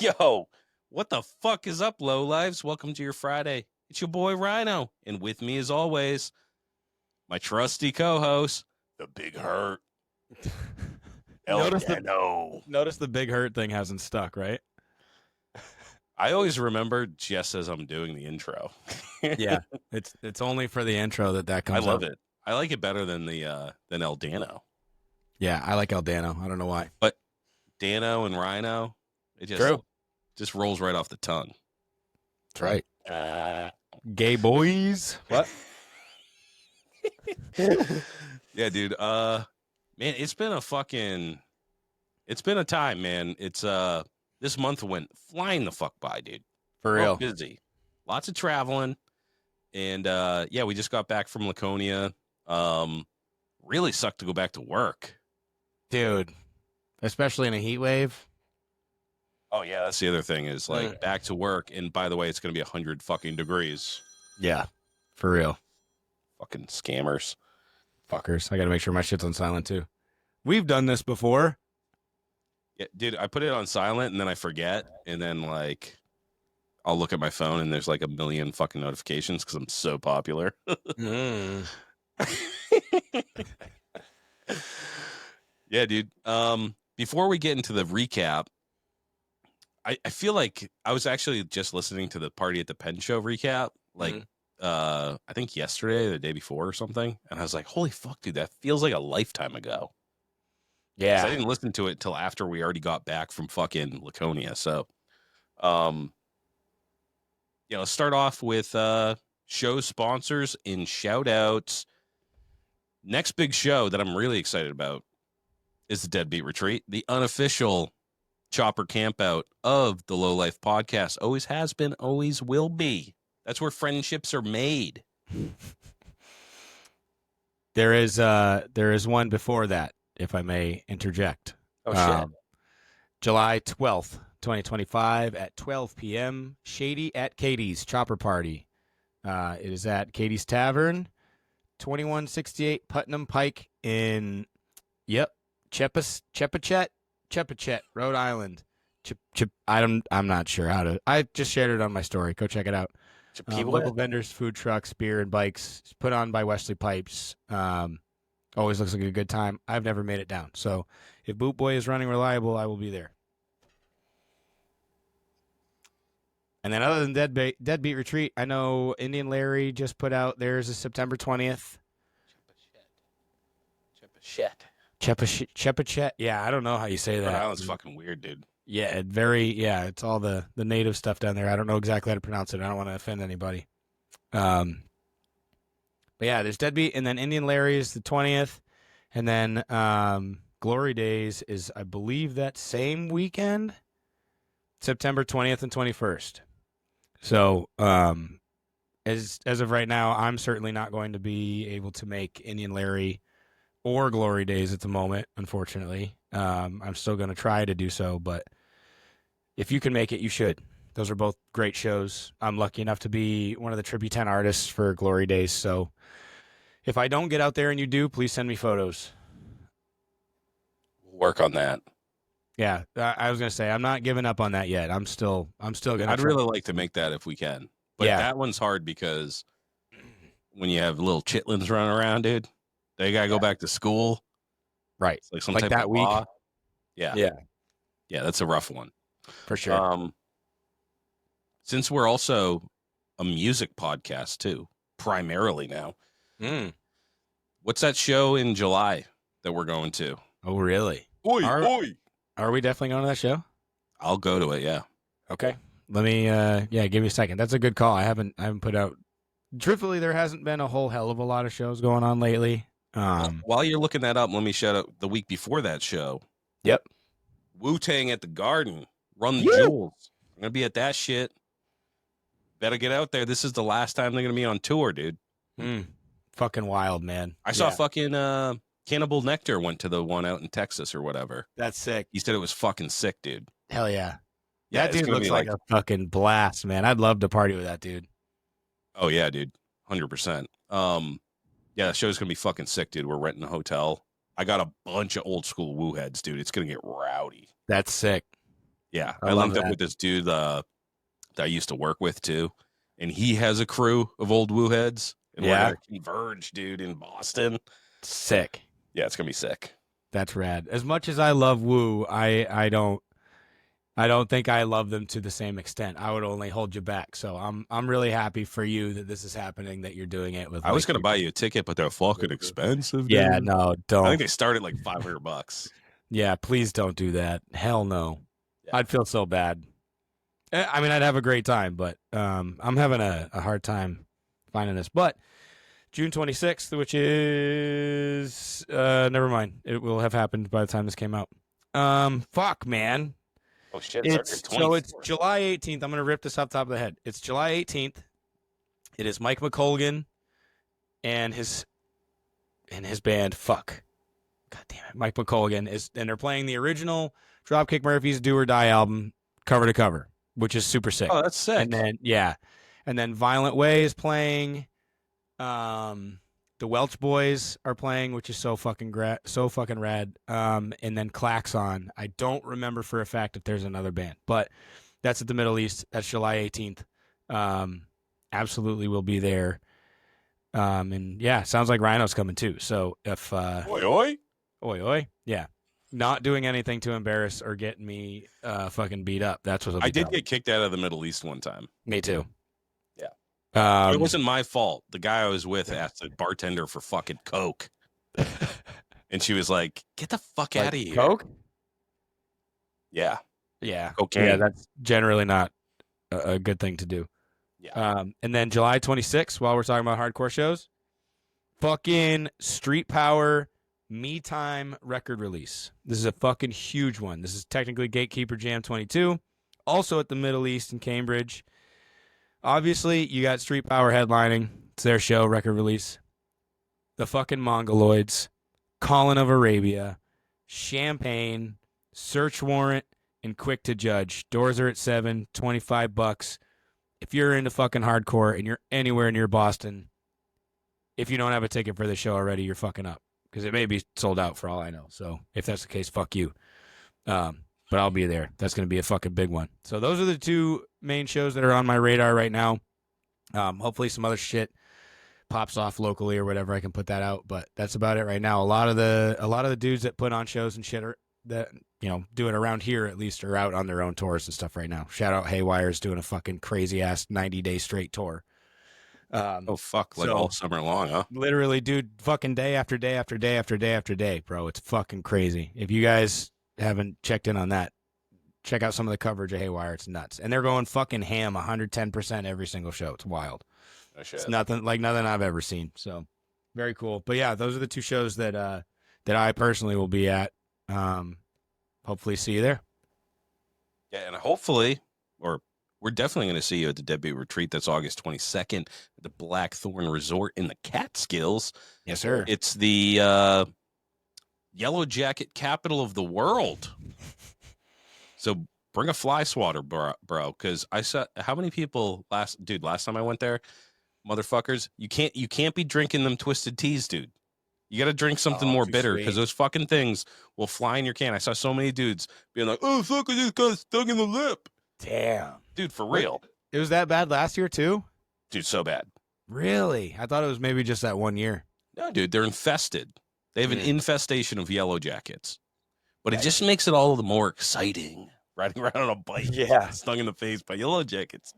Yo, what the fuck is up, Lowlives? Welcome to your Friday. It's your boy Rhino, and with me, as always, my trusty co-host, the Big Hurt. Notice the Big Hurt thing hasn't stuck, right? I always remember just as I'm doing the intro. Yeah, it's only for the intro that comes. I love it. I like it better than El Dano. Yeah, I like El Dano. I don't know why, but Dano and Rhino, it just rolls right off the tongue. That's right. Gay boys. What? Yeah, dude. Man, it's been a time, man. It's this month went flying the fuck by, dude. For real. Busy. Lots of traveling. And yeah, we just got back from Laconia. Really sucked to go back to work. Dude. Especially in a heat wave. Oh yeah, that's the other thing is like back to work, and by the way, it's gonna be 100 fucking degrees. Yeah. For real. Fucking scammers. Fuckers. I gotta make sure my shit's on silent too. We've done this before. Yeah, dude, I put it on silent and then I forget, and then like I'll look at my phone and there's like a million fucking notifications because I'm so popular. Yeah, dude. Before we get into the recap, I feel like I was actually just listening to the Party at the Pen Show recap, like I think yesterday or the day before or something, and I was like, holy fuck, dude, that feels like a lifetime ago. Yeah. I didn't listen to it till after we already got back from fucking Laconia. So yeah, let's start off with show sponsors and shout outs. Next big show that I'm really excited about is the Deadbeat Retreat, the unofficial chopper campout of the Lowlife podcast. Always has been, always will be. That's where friendships are made. There is one before that, if I may interject. Oh shit. July 12th, 2025 at 12 p.m. Shady at Katie's Chopper Party. It is at Katie's Tavern, 2168 Putnam Pike in Chepachet, Rhode Island. I'm not sure how to. I just shared it on my story. Go check it out. Local vendors, food trucks, beer, and bikes. It's put on by Wesley Pipes. Always looks like a good time. I've never made it down. So if Boot Boy is running reliable, I will be there. And then other than Deadbeat Retreat, I know Indian Larry just put out theirs is September 20th. Chepachet. Yeah, I don't know how you say that. Rhode Island's fucking weird, dude. Yeah, it's all the native stuff down there. I don't know exactly how to pronounce it. I don't want to offend anybody. But yeah, there's Deadbeat, and then Indian Larry is the 20th, and then Glory Days is, I believe, that same weekend, September 20th and 21st. So as of right now, I'm certainly not going to be able to make Indian Larry or Glory Days at the moment, unfortunately. I'm still going to try to do so, but if you can make it, you should. Those are both great shows. I'm lucky enough to be one of the Tribute 10 artists for Glory Days, so if I don't get out there and you do, please send me photos. We'll work on that. Yeah, I was going to say, I'm not giving up on that yet. I'm still going to I'd really like to make that if we can. But that one's hard because when you have little chitlins running around, dude, they got to go back to school. Right. It's like some like type that of week. law. Yeah. Yeah. Yeah, that's a rough one. For sure. Since we're also a music podcast too, primarily now. What's that show in July that we're going to? Oh, really? Are we definitely going to that show? I'll go to it, yeah. Okay. Let me give me a second. That's a good call. I haven't put out. Truthfully, there hasn't been a whole hell of a lot of shows going on lately. While you're looking that up, let me shout out the week before that show. Yep. Wu-Tang at the Garden. Run the Jewels. I'm going to be at that shit. Better get out there. This is the last time they're going to be on tour, dude. Fucking wild, man. I saw fucking Cannibal Nectar went to the one out in Texas or whatever. That's sick. He said it was fucking sick, dude. Hell yeah. Yeah, that dude looks like a fucking blast, man. I'd love to party with that dude. Oh, yeah, dude. 100%. Yeah, the show's going to be fucking sick, dude. We're renting a hotel. I got a bunch of old school woo heads, dude. It's going to get rowdy. That's sick. Yeah, I I love linked up that. with this dude that I used to work with too, and he has a crew of old woo heads, and we're Yeah, gonna converge, dude, in Boston. sick. Yeah, it's gonna be sick. That's rad. As much as I love Woo, I don't think I love them to the same extent. I would only hold you back. So I'm really happy for you that this is happening, that you're doing it with I was like gonna buy you a ticket, but they're fucking expensive, yeah, dude. no, I think don't. they start at like $500. Yeah, please don't do that. Hell no. Yeah. I'd feel so bad. I mean, I'd have a great time, but I'm having a hard time finding this. But June 26th, which is never mind. It will have happened by the time this came out. Fuck, man. Oh shit, It's July 18th. I'm gonna rip this off the top of the head. It's July 18th. It is Mike McColgan and his band. Fuck. God damn it. Mike McColgan and they're playing the original Dropkick Murphys Do or Die album cover to cover, which is super sick. Oh, that's sick. And then and then Violent Way is playing. The Welch Boys are playing, which is so fucking rad. And then Klaxon. I don't remember for a fact if there's another band, but that's at the Middle East. That's July 18th. Absolutely will be there. And yeah, sounds like Rhino's coming too. So if oi, oi, yeah, not doing anything to embarrass or get me fucking beat up. That's what I did get kicked out of the Middle East one time. Me too. It wasn't my fault. The guy I was with asked the bartender for fucking Coke. And she was like, get the fuck out of here. Coke? Yeah. Yeah. Cocaine. Yeah, that's generally not a good thing to do. Yeah. And then July 26th, while we're talking about hardcore shows, fucking Street Power Me Time record release. This is a fucking huge one. This is technically Gatekeeper Jam 22, also at the Middle East in Cambridge. Obviously, you got Street Power headlining. It's their show, record release. The fucking Mongoloids, Colin of Arabia, Champagne, Search Warrant, and Quick to Judge. Doors are at $7, $25. If you're into fucking hardcore and you're anywhere near Boston, if you don't have a ticket for the show already, you're fucking up. Because it may be sold out for all I know. So if that's the case, fuck you. But I'll be there. That's going to be a fucking big one. So those are the two main shows that are on my radar right now. Hopefully some other shit pops off locally or whatever. I can put that out, but that's about it right now. A lot of the dudes that put on shows and shit are that do it around here at least are out on their own tours and stuff right now. Shout out Haywire's doing a fucking crazy ass 90-day straight tour. Oh fuck! Like all summer long, huh? Literally, dude, fucking day after day after day after day after day, bro. It's fucking crazy. If you guys haven't checked in on that, check out some of the coverage of Haywire. It's nuts. And they're going fucking ham 110% every single show. It's wild. Oh, shit. It's nothing I've ever seen. So very cool. But yeah, those are the two shows that I personally will be at. Hopefully see you there. Yeah, and hopefully, or we're definitely going to see you at the Deadbeat Retreat. That's August 22nd at the Blackthorn Resort in the Catskills. Yes, sir. It's the Yellow Jacket capital of the world. So bring a fly swatter, bro, because I saw how many people last time I went there, motherfuckers, you can't be drinking them twisted teas, dude. You got to drink something more bitter because those fucking things will fly in your can. I saw so many dudes being like, oh, fuck, I just got stung in the lip. Damn. Dude, for real. It was that bad last year too? Dude, so bad. Really? I thought it was maybe just that 1 year. No, dude, they're infested. They have an infestation of yellow jackets. But it just makes it all the more exciting. Riding around on a bike, stung in the face by yellow jackets.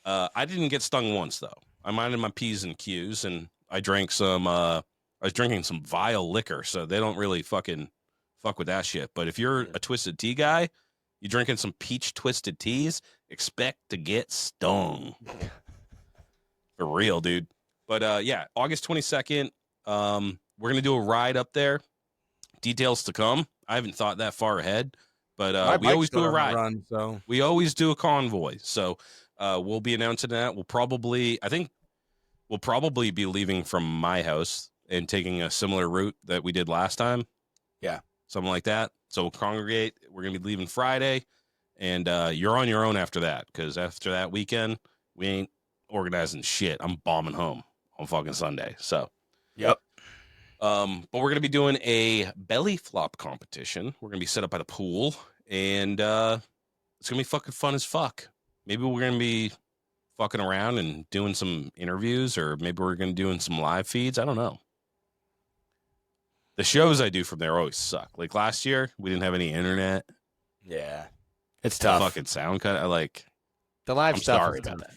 I didn't get stung once, though. I minded my P's and Q's, and I drank some, I was drinking some vile liquor, so they don't really fucking fuck with that shit. But if you're a twisted tea guy, you're drinking some peach twisted teas, expect to get stung. For real, dude. But yeah, August 22nd, we're going to do a ride up there. Details to come. I haven't thought that far ahead, but we always do a ride. So we always do a convoy. So we'll be announcing that. I think we'll probably be leaving from my house and taking a similar route that we did last time. Yeah. Something like that. So we'll congregate. We're going to be leaving Friday, and you're on your own after that, because after that weekend, we ain't organizing shit. I'm bombing home on fucking Sunday. So, yep. But we're going to be doing a belly flop competition. We're going to be set up by the pool, and It's gonna be fucking fun as fuck. Maybe we're gonna be fucking around and doing some interviews, or maybe we're gonna doing some live feeds. I don't know. The shows I do from there always suck. Like last year, we didn't have any internet. Yeah, it's The tough. fucking sound cut. The live I'm stuff sorry is about tough. that.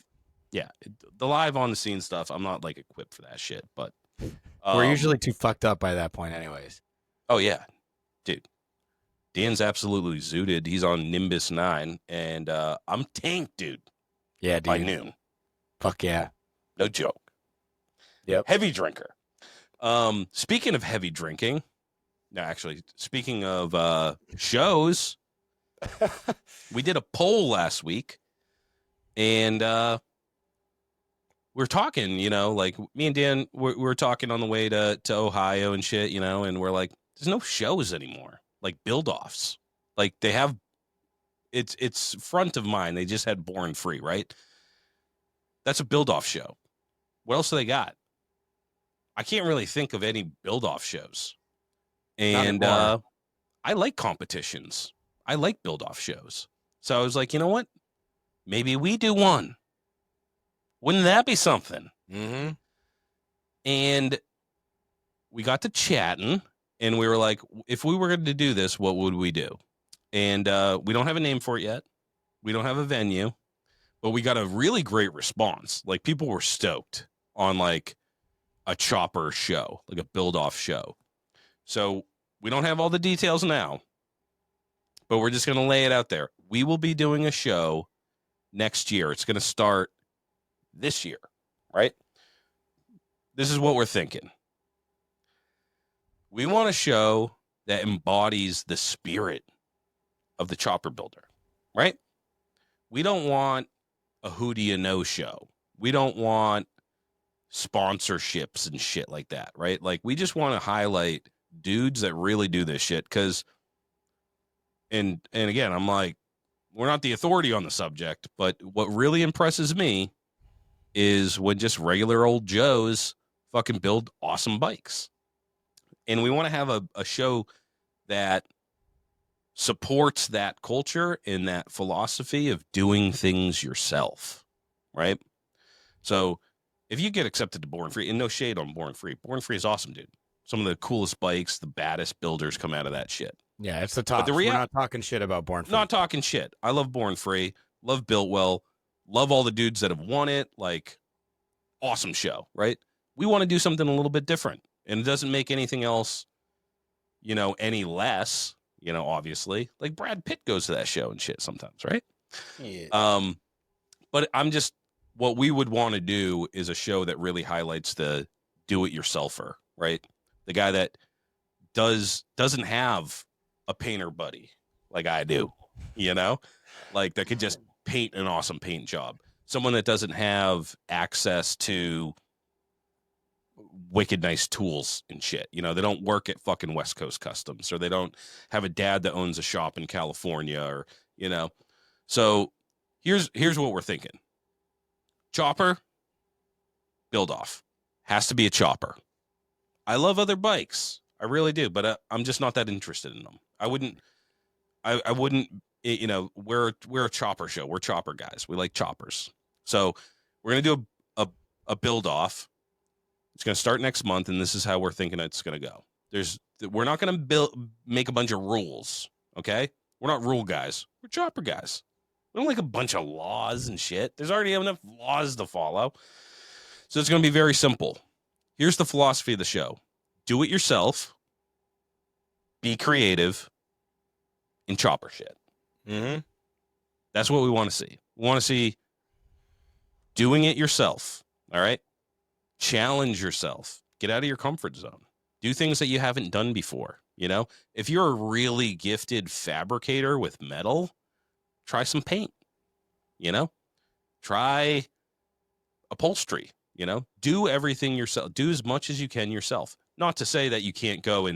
Yeah, the live on the scene stuff. I'm not like equipped for that shit. But We're usually too fucked up by that point, anyways. oh yeah, dude. Dan's absolutely zooted. He's on Nimbus 9, and I'm tanked, dude. Yeah, By dude. noon. Fuck yeah. No joke. Yep. Heavy drinker. Speaking of heavy drinking, no, actually, speaking of shows, we did a poll last week, and we're talking, like me and Dan, we're talking on the way to Ohio and shit, and we're like, there's no shows anymore, like build-offs. Like they have, it's front of mind. They just had Born Free, right? That's a build-off show. What else do they got? I can't really think of any build-off shows. And I like competitions. I like build-off shows. So I was like, you know what? Maybe we do one. Wouldn't that be something? Mm-hmm. And we got to chatting, and we were like, if we were going to do this, what would we do? And we don't have a name for it yet. We don't have a venue, but we got a really great response. Like people were stoked on like a chopper show, like a build-off show. So we don't have all the details now, but we're just going to lay it out there. We will be doing a show next year. It's going to start this year, right? This is what we're thinking. We want a show that embodies the spirit of the chopper builder, right? We don't want a who do you know show. We don't want sponsorships and shit like that, right? Like we just want to highlight dudes that really do this shit because and again, I'm like, we're not the authority on the subject, but what really impresses me is when just regular old Joes fucking build awesome bikes. And we want to have a show that supports that culture and that philosophy of doing things yourself, right? So if you get accepted to Born Free, and no shade on Born Free is awesome, dude. Some of the coolest bikes, the baddest builders come out of that shit. Yeah, it's the top. But We're not talking shit about Born Free. Not talking shit. I love Born Free, love Built Well, love all the dudes that have won it. Like, awesome show, right? We want to do something a little bit different, and it doesn't make anything else, any less, obviously. Like Brad Pitt goes to that show and shit sometimes, right? Yeah. But I'm just, what we would want to do is a show that really highlights the do-it-yourselfer, right? The guy that doesn't have a painter buddy like I do, like that could just paint an awesome paint job. Someone that doesn't have access to wicked nice tools and shit. They don't work at fucking West Coast Customs, or they don't have a dad that owns a shop in California, or, So here's what we're thinking. Chopper, build off. Has to be a chopper. I love other bikes. I really do, but I'm just not that interested in them. I wouldn't, we're a chopper show. We're chopper guys. We like choppers. So we're going to do a build off. It's going to start next month, and this is how we're thinking it's going to go. We're not going to make a bunch of rules, okay? We're not rule guys. We're chopper guys. We don't like a bunch of laws and shit. There's already enough laws to follow. So it's going to be very simple. Here's the philosophy of the show. Do it yourself. Be creative. And chopper shit. Mm-hmm. That's what we want to see. We want to see doing it yourself, all right? Challenge yourself. Get out of your comfort zone. Do things that you haven't done before, If you're a really gifted fabricator with metal, try some paint, Try upholstery, Do everything yourself. Do as much as you can yourself. Not to say that you can't go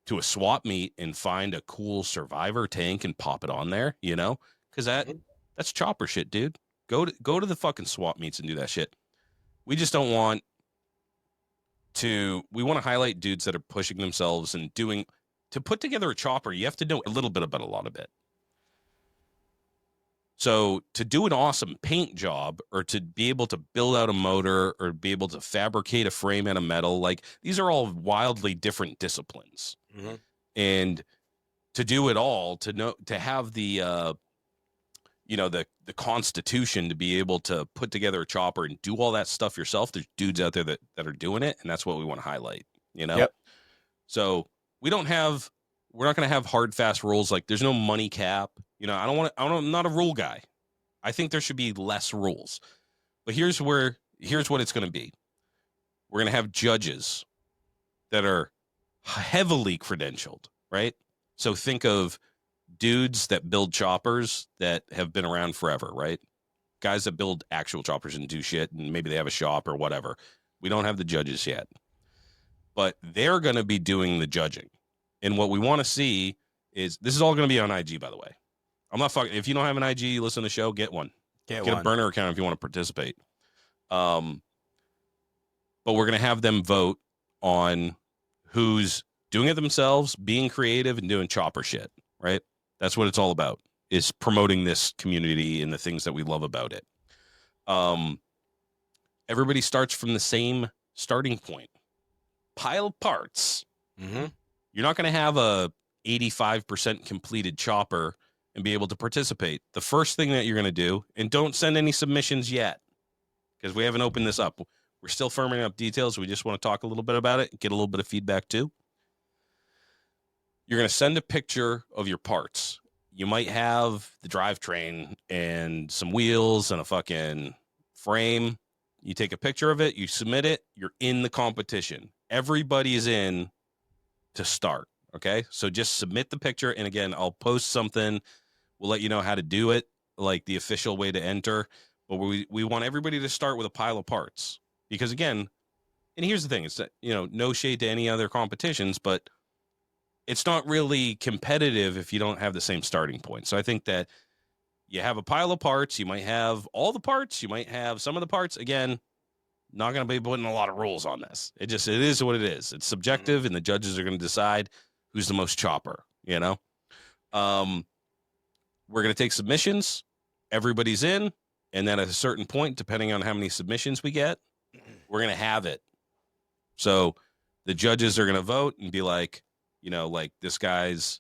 to a swap meet and find a cool Survivor tank and pop it on there, because that's chopper shit, dude. Go to the fucking swap meets and do that shit. We just don't want we want to highlight dudes that are pushing themselves and to put together a chopper. You have to know a little bit about a lot of it. So to do an awesome paint job, or to be able to build out a motor, or be able to fabricate a frame out of metal, like these are all wildly different disciplines. Mm-hmm. And to do it all, to have the the constitution to be able to put together a chopper and do all that stuff yourself, there's dudes out there that are doing it, and that's what we want to highlight. Yep. So we're not going to have hard fast rules. Like there's no money cap. I'm not a rule guy. I think there should be less rules. But here's what it's going to be. We're going to have judges that are heavily credentialed, right? So think of dudes that build choppers that have been around forever, right? Guys that build actual choppers and do shit, and maybe they have a shop or whatever. We don't have the judges yet, but they're going to be doing the judging. And what we want to see is, this is all going to be on IG, by the way. I'm not fucking, if you don't have an IG, listen to the show, get one. Get a burner account if you want to participate. But we're going to have them vote on who's doing it themselves, being creative, and doing chopper shit, right? That's what it's all about, is promoting this community and the things that we love about it. Everybody starts from the same starting point. Pile of parts. Mm-hmm. You're not going to have a 85% completed chopper and be able to participate. The first thing that you're going to do, and don't send any submissions yet, because we haven't opened this up. We're still firming up details. We just want to talk a little bit about it, get a little bit of feedback too. You're going to send a picture of your parts. You might have the drivetrain and some wheels and a fucking frame. You take a picture of it, you submit it, you're in the competition. Everybody is in to start, okay? So just submit the picture, and again, I'll post something. We'll let you know how to do it, like the official way to enter. But we want everybody to start with a pile of parts. Because again, and here's the thing, it's that, no shade to any other competitions, but it's not really competitive if you don't have the same starting point. So I think that you have a pile of parts. You might have all the parts. You might have some of the parts. Again, not going to be putting a lot of rules on this. It is what it is. It's subjective, and the judges are going to decide who's the most chopper, We're going to take submissions. Everybody's in. And then at a certain point, depending on how many submissions we get, we're going to have it. So the judges are going to vote and be like, like, this guy's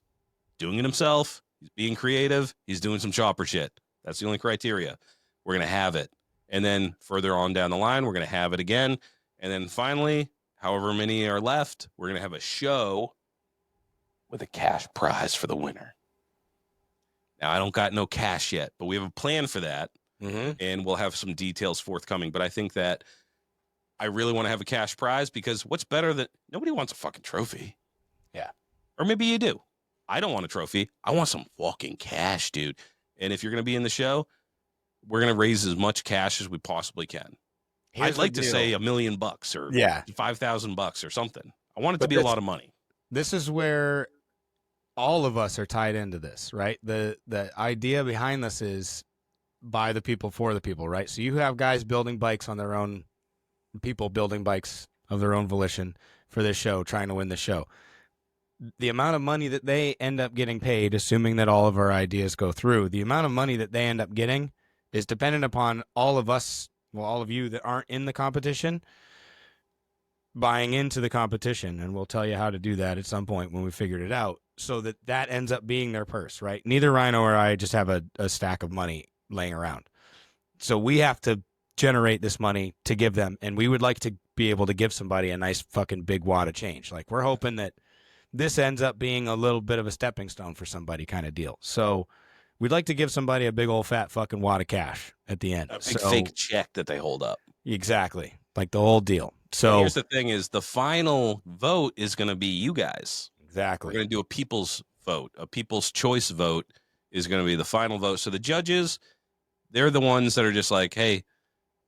doing it himself. He's being creative. He's doing some chopper shit. That's the only criteria. We're going to have it. And then further on down the line, we're going to have it again. And then finally, however many are left, we're going to have a show with a cash prize for the winner. Now, I don't got no cash yet, but we have a plan for that. Mm-hmm. And we'll have some details forthcoming. But I think that I really want to have a cash prize, because what's better than, nobody wants a fucking trophy. Yeah. Or maybe you do. I don't want a trophy. I want some fucking cash, dude. And if you're going to be in the show, we're going to raise as much cash as we possibly can. I'd like to say $1 million or $5,000 or something. I want it to be a lot of money. This is where all of us are tied into this, right? The idea behind this is by the people, for the people, right? So you have guys building bikes on their own, people building bikes of their own volition for this show, trying to win the show. The amount of money that they end up getting paid, assuming that all of our ideas go through, the amount of money that they end up getting is dependent upon all of us, well, all of you that aren't in the competition, buying into the competition. And we'll tell you how to do that at some point when we figured it out, so that ends up being their purse, right? Neither Rhino or I just have a stack of money laying around. So we have to generate this money to give them, and we would like to be able to give somebody a nice fucking big wad of change. Like, we're hoping that this ends up being a little bit of a stepping stone for somebody kind of deal. So we'd like to give somebody a big old fat fucking wad of cash at the end. A big fake check that they hold up. Exactly. Like the whole deal. So here's the thing, is the final vote is going to be you guys. Exactly. We're going to do a people's vote. A people's choice vote is going to be the final vote. So the judges, they're the ones that are just like, hey,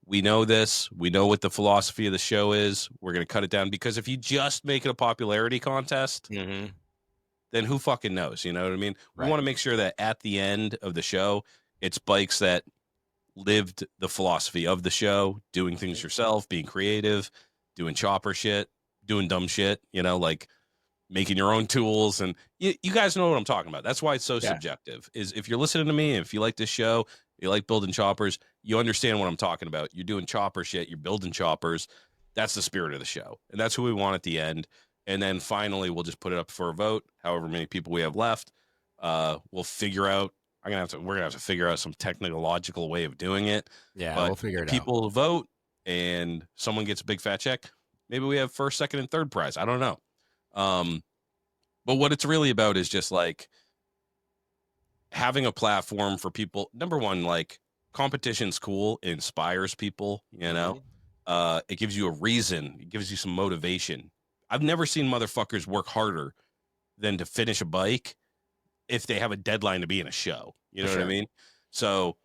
we know this. We know what the philosophy of the show is. We're going to cut it down, because if you just make it a popularity contest, mm-hmm. then who fucking knows? You know what I mean? Right. We want to make sure that at the end of the show, it's bikes that lived the philosophy of the show, doing things yourself, being creative, doing chopper shit, doing dumb shit, like making your own tools, and you guys know what I'm talking about. That's why it's so Yeah. subjective. Is if you're listening to me, if you like this show, you like building choppers, you understand what I'm talking about. You're doing chopper shit, you're building choppers. That's the spirit of the show, and that's who we want at the end. And then finally, we'll just put it up for a vote. However many people we have left, we'll figure out. We're gonna have to figure out some technological way of doing it. Yeah, But we'll figure it out. people vote, and someone gets a big fat check. Maybe we have first, second, and third prize. I don't know. But what it's really about is just like having a platform for people. Number one, like competition's cool, it inspires people, you know. It gives you a reason, it gives you some motivation. I've never seen motherfuckers work harder than to finish a bike if they have a deadline to be in a show. You know what I mean? So,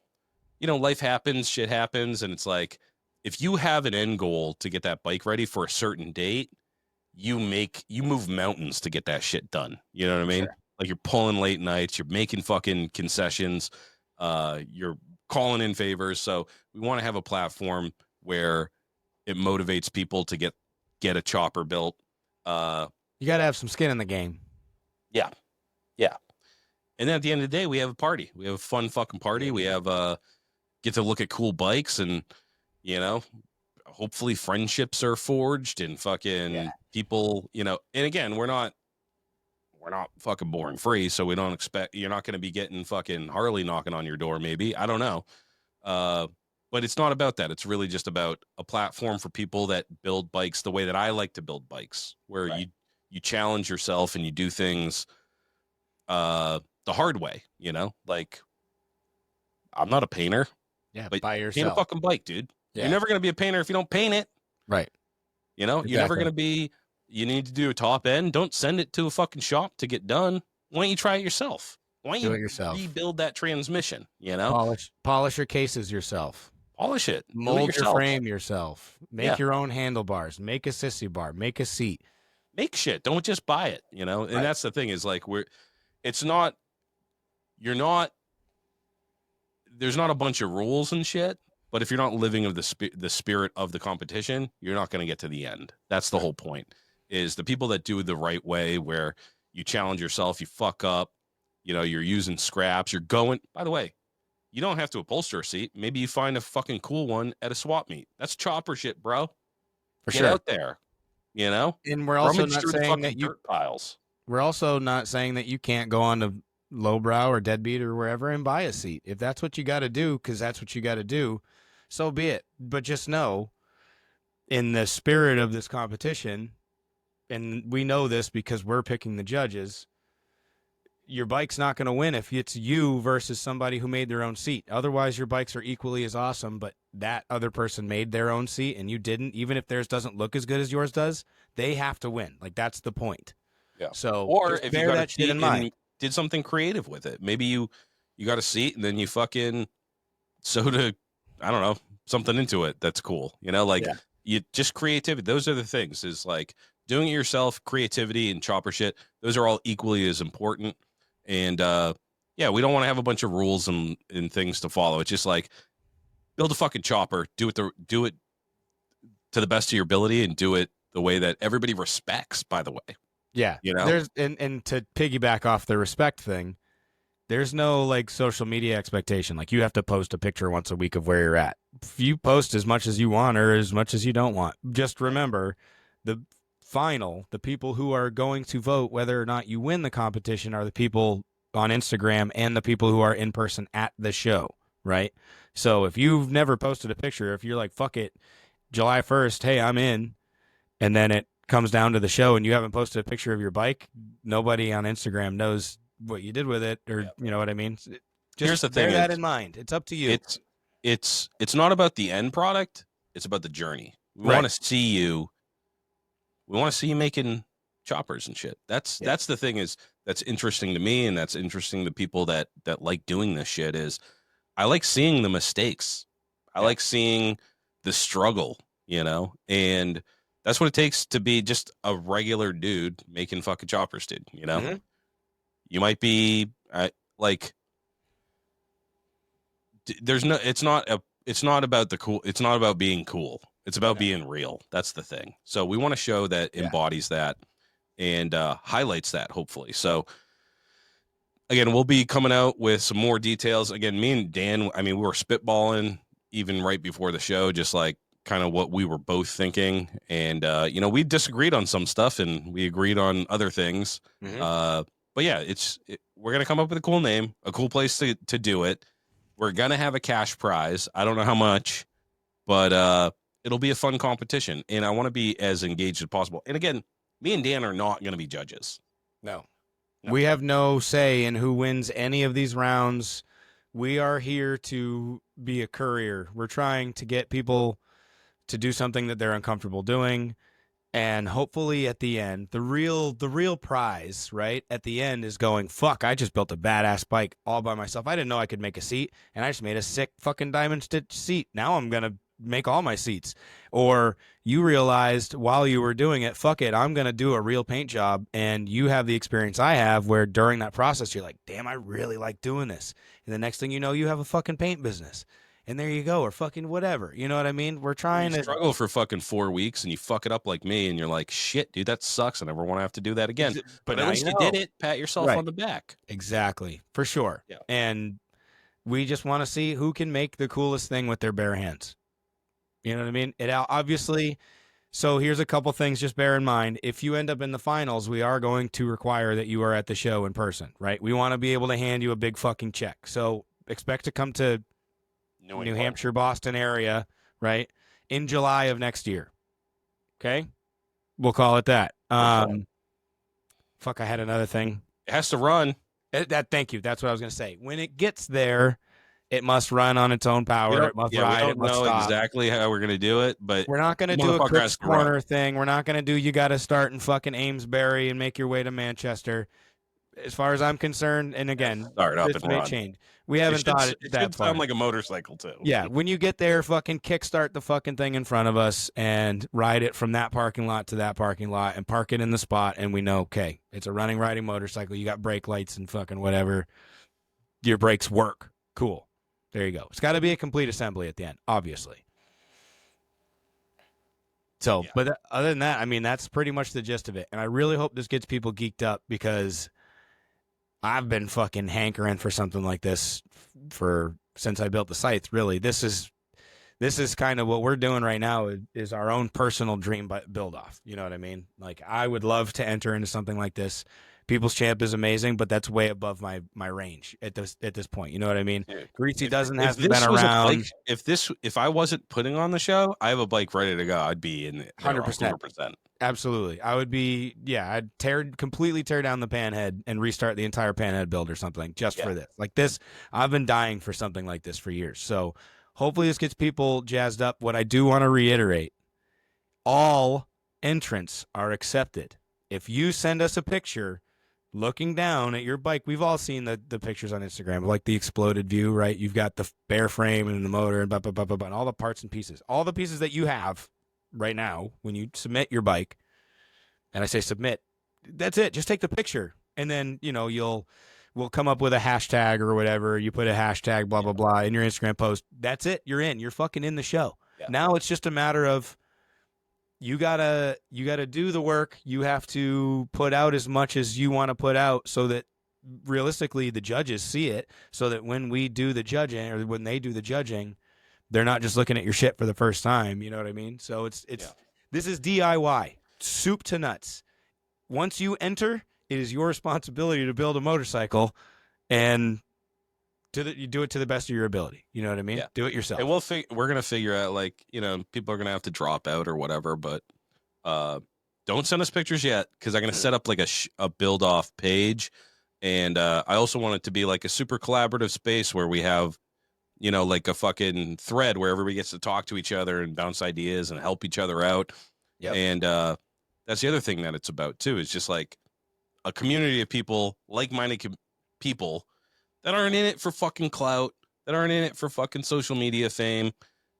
you know, life happens, shit happens, and it's like if you have an end goal to get that bike ready for a certain date, you move mountains to get that shit done. You know what I mean? Like you're pulling late nights, you're making fucking concessions, you're calling in favors. So we want to have a platform where it motivates people to get a chopper built. You got to have some skin in the game. Yeah. And then at the end of the day, we have a party. We have a fun fucking party. We have get to look at cool bikes, and you know, hopefully friendships are forged and fucking people, you know. And again, we're not fucking boring free, so we don't expect you're not going to be getting fucking Harley knocking on your door. Maybe, I don't know. But it's not about that. It's really just about a platform for people that build bikes the way that I like to build bikes, where you challenge yourself and you do things the hard way, you know. Like I'm not a painter. Yeah, but by yourself. Paint a fucking bike, dude. Yeah. You're never going to be a painter if you don't paint it. Right. You know, You're never going to be, you need to do a top end. Don't send it to a fucking shop to get done. Why don't you try it yourself? Why don't you rebuild that transmission, you know? Polish your cases yourself. Polish it. Mold your frame yourself. Make your own handlebars. Make a sissy bar. Make a seat. Make shit. Don't just buy it, you know? And that's the thing is like there's not a bunch of rules and shit, but if you're not living of the spirit of the competition, you're not going to get to the end. That's the whole point, is the people that do it the right way, where you challenge yourself, you fuck up, you know, you're using scraps, you're going, by the way, you don't have to upholster a seat. Maybe you find a fucking cool one at a swap meet. That's chopper shit, bro. Get out there, you know? And we're also not saying that dirt piles. We're also not saying that you can't go on to Lowbrow or Deadbeat or wherever and buy a seat. If that's what you got to do, because that's what you got to do, so be it. But just know, in the spirit of this competition, and we know this because we're picking the judges, your bike's not going to win if it's you versus somebody who made their own seat. Otherwise, your bikes are equally as awesome, but that other person made their own seat and you didn't. Even if theirs doesn't look as good as yours does, they have to win. Like, that's the point. Yeah. So, or if you got that shit in mind, did something creative with it. Maybe you got a seat and then you fucking sewed I don't know, something into it that's cool. You know, like you just creativity. Those are the things, is like doing it yourself, creativity and chopper shit. Those are all equally as important. And we don't want to have a bunch of rules and things to follow. It's just like build a fucking chopper, do it to the best of your ability, and do it the way that everybody respects, by the way. Yeah. You know, there's and to piggyback off the respect thing, there's no like social media expectation. Like you have to post a picture once a week of where you're at. If you post as much as you want or as much as you don't want, just remember the people who are going to vote whether or not you win the competition are the people on Instagram and the people who are in person at the show, right? So if you've never posted a picture, if you're like, fuck it, July 1st, hey, I'm in, and then it comes down to the show and you haven't posted a picture of your bike, nobody on Instagram knows what you did with it, or you know what I mean? Just here's the thing, bear that in mind. It's up to you. It's not about the end product, it's about the journey. We want to see you making choppers and shit. That's the thing that's interesting to me, and that's interesting to people that like doing this shit. Is I like seeing the mistakes. I like seeing the struggle, you know, and that's what it takes to be just a regular dude making fucking choppers, dude. You know, you might be like, there's no, it's not about the cool. It's not about being cool. It's about being real. That's the thing. So we want to show that embodies that. and highlights that, hopefully. So again, we'll be coming out with some more details. Again, me and Dan, I mean, we were spitballing even right before the show, just like kind of what we were both thinking. And, we disagreed on some stuff and we agreed on other things. But yeah, we're going to come up with a cool name, a cool place to do it. We're going to have a cash prize. I don't know how much, but it'll be a fun competition. And I want to be as engaged as possible. And again, me and Dan are not going to be judges. No. We have no say in who wins any of these rounds. We are here to be a courier. We're trying to get people to do something that they're uncomfortable doing. And hopefully at the end, the real prize, right, at the end is going, fuck, I just built a badass bike all by myself. I didn't know I could make a seat, and I just made a sick fucking diamond stitch seat. Now I'm going to make all my seats. Or you realized while you were doing it, fuck it, I'm going to do a real paint job, and you have the experience I have where during that process you're like, damn, I really like doing this. And the next thing you know, you have a fucking paint business. And there you go, or fucking whatever. You know what I mean? We're trying to struggle for fucking 4 weeks and you fuck it up like me and you're like, shit, dude, that sucks. I never want to have to do that again. But at least you did it. Pat yourself on the back. Exactly. For sure. Yeah. And we just want to see who can make the coolest thing with their bare hands. You know what I mean? It obviously. So here's a couple things just bear in mind. If you end up in the finals, we are going to require that you are at the show in person, right? We want to be able to hand you a big fucking check. So expect to come to New Hampshire, Boston area, right? In July of next year. Okay? We'll call it that. Fuck, I had another thing. It has to run. Thank you. That's what I was going to say. When it gets there, it must run on its own power. It must ride. We don't know exactly how we're going to do it, but we're not going to do a Chris Corner thing. We're not going to do you got to start in fucking Amesbury and make your way to Manchester. As far as I'm concerned, and again, start up and run. Change. We haven't thought it that should sound like a motorcycle too. Yeah, when you get there, fucking kickstart the fucking thing in front of us and ride it from that parking lot to that parking lot and park it in the spot, and we know, okay, it's a running, riding motorcycle. You got brake lights and fucking whatever. Your brakes work. Cool. There you go. It's got to be a complete assembly at the end, obviously. So, but other than that, I mean, that's pretty much the gist of it. And I really hope this gets people geeked up because I've been fucking hankering for something like this since I built the scythe. Really, this is kind of what we're doing right now is our own personal dream build off. You know what I mean? Like I would love to enter into something like this. People's Champ is amazing, but that's way above my range at this point. You know what I mean? Greasy hasn't been around. If I wasn't putting on the show, I have a bike ready to go. I'd be in 100%. Absolutely. I would be, I'd completely tear down the panhead and restart the entire panhead build or something just for this. Like this, I've been dying for something like this for years. So hopefully this gets people jazzed up. What I do want to reiterate, all entrants are accepted. If you send us a picture looking down at your bike, we've all seen the pictures on Instagram, like the exploded view, right? You've got the bare frame and the motor and blah, blah, blah, blah, blah, and all the parts and pieces. All the pieces that you have right now when you submit your bike, and I say submit, that's it. Just take the picture, and then, we'll come up with a hashtag or whatever. You put a hashtag, blah, blah, blah, in your Instagram post. That's it. You're in. You're fucking in the show. Yeah. Now it's just a matter of you gotta do the work. You have to put out as much as you want to put out so that realistically the judges see it, so that when we do the judging or when they do the judging, they're not just looking at your shit for the first time. You know what I mean? So this is DIY, soup to nuts. Once you enter, it is your responsibility to build a motorcycle, and you do it to the best of your ability. You know what I mean? Yeah. Do it yourself. And we're going to figure out, people are going to have to drop out or whatever, but don't send us pictures yet because I'm going to set up like a build off page. And I also want it to be like a super collaborative space where we have, like a fucking thread where everybody gets to talk to each other and bounce ideas and help each other out. Yep. And that's the other thing that it's about too, is just like a community of people, like-minded people that aren't in it for fucking clout, that aren't in it for fucking social media fame,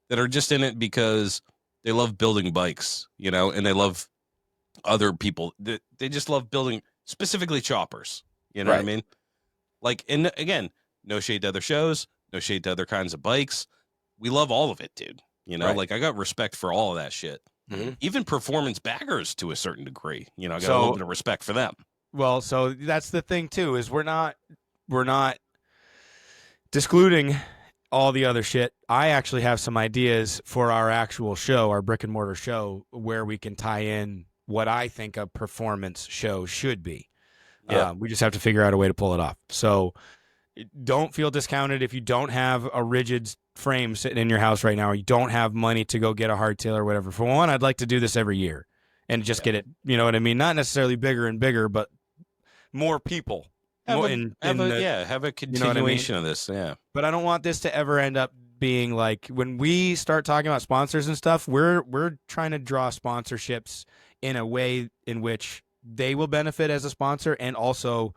that are just in it because they love building bikes, and they love other people. They just love building, specifically choppers. You know what I mean? Like, and again, no shade to other shows, no shade to other kinds of bikes. We love all of it, dude. Like I got respect for all of that shit. even performance baggers to a certain degree. You know, I got a So, little bit of respect for them. well, so that's the thing too, is we're not discluding all the other shit. I actually have some ideas for our actual show, our brick and mortar show, where we can tie in what I think a performance show should be. Yeah. We just have to figure out a way to pull it off. So don't feel discounted if you don't have a rigid frame sitting in your house right now, or you don't have money to go get a hardtail or whatever. For one, I'd like to do this every year and just get it, you know what I mean? Not necessarily bigger and bigger, but more people. Have More have a you know what I mean? continuation of this. Yeah. But I don't want this to ever end up being like, when we start talking about sponsors and stuff, we're trying to draw sponsorships in a way in which they will benefit as a sponsor, and also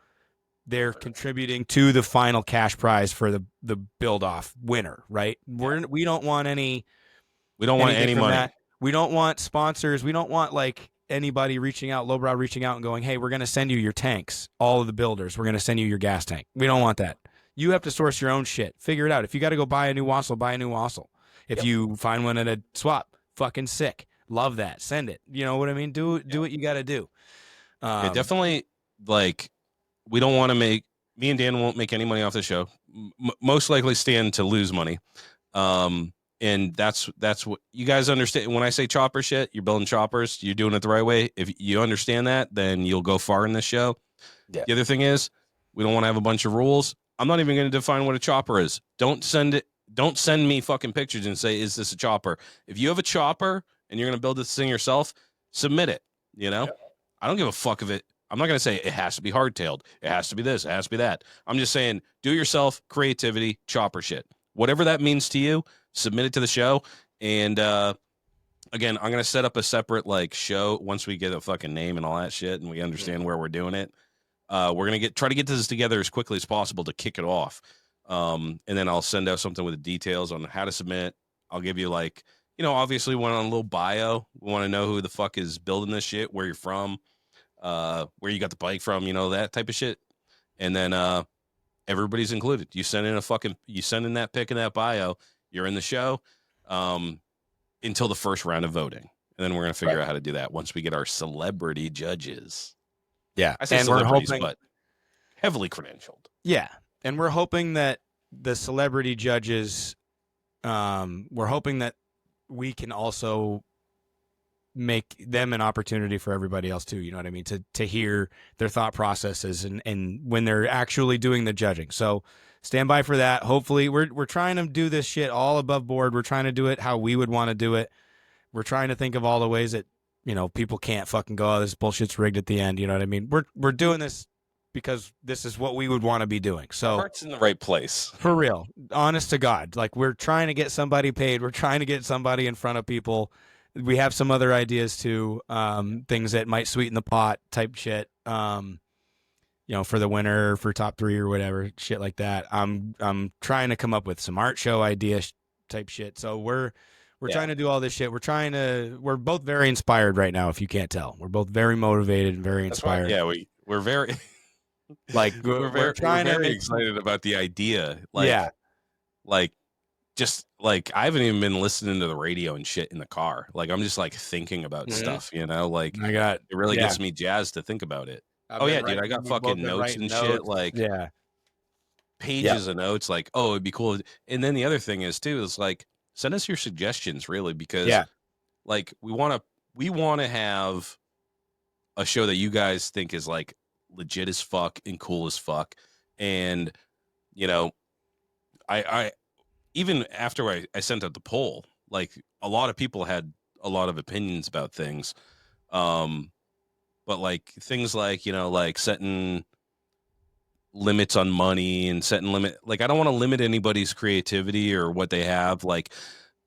they're contributing to the final cash prize for the build off winner, right? We don't want any money. that. We don't want sponsors. We don't want like anybody reaching out, lowbrow reaching out and going, "Hey, we're going to send you your tanks, all of the builders. We're going to send you your gas tank." We don't want that. You have to source your own shit. Figure it out. If you got to go buy a new wassail, buy a new wassail. If you find one at a swap, fucking sick. Love that. Send it. You know what I mean? Do what you got to do. Yeah, definitely. Like, we don't want to me and Dan won't make any money off the show. Most likely stand to lose money. And that's what you guys understand. When I say chopper shit, you're building choppers, you're doing it the right way. If you understand that, then you'll go far in this show. Yeah. The other thing is, we don't want to have a bunch of rules. I'm not even going to define what a chopper is. Don't send me fucking pictures and say, is this a chopper? If you have a chopper and you're going to build this thing yourself, submit it. You know, I don't give a fuck of it. I'm not going to say it has to be hardtailed. It has to be this. It has to be that. I'm just saying, do it yourself, creativity, chopper shit. Whatever that means to you, submit it to the show. And again, I'm going to set up a separate like show once we get a fucking name and all that shit and we understand where we're doing it. We're going to try to get this together as quickly as possible to kick it off. And then I'll send out something with the details on how to submit. I'll give you like, you know, obviously one on a little bio. We want to know who the fuck is building this shit, where you're from, where you got the bike from, you know, that type of shit. And then everybody's included. You send in that pic in that bio, you're in the show until the first round of voting. And then we're going to figure out how to do that once we get our celebrity judges. Yeah. I say and celebrities, but heavily credentialed. Yeah. And we're hoping that the celebrity judges, we're hoping that we can also make them an opportunity for everybody else too. You know what I mean? To hear their thought processes and when they're actually doing the judging. So stand by for that. Hopefully we're trying to do this shit all above board. We're trying to do it how we would want to do it. We're trying to think of all the ways that, you know, people can't fucking go, "Oh, this bullshit's rigged" at the end. You know what I mean? We're doing this because this is what we would want to be doing. So our heart's in the right place. For real. Honest to God. Like, we're trying to get somebody paid. We're trying to get somebody in front of people. We have some other ideas too, things that might sweeten the pot type shit. You know, for the winner, for top 3 or whatever, shit like that. I'm trying to come up with some art show idea type shit. So we're trying to do all this shit. We're both very inspired right now, if you can't tell. We're both very motivated and very inspired. Yeah, we're very like we're very excited about the idea. Like, like just like I haven't even been listening to the radio and shit in the car. Like, I'm just like thinking about stuff, you know, like it really gets me jazzed to think about it. Dude, I got fucking notes and shit, like pages of notes, like, oh, it'd be cool. And then the other thing is too, is like, send us your suggestions, really, because like we want to have a show that you guys think is like legit as fuck and cool as fuck. And, you know, I even after I sent out the poll, like a lot of people had a lot of opinions about things. But like things like, you know, like setting limits on money and like, I don't want to limit anybody's creativity or what they have. Like,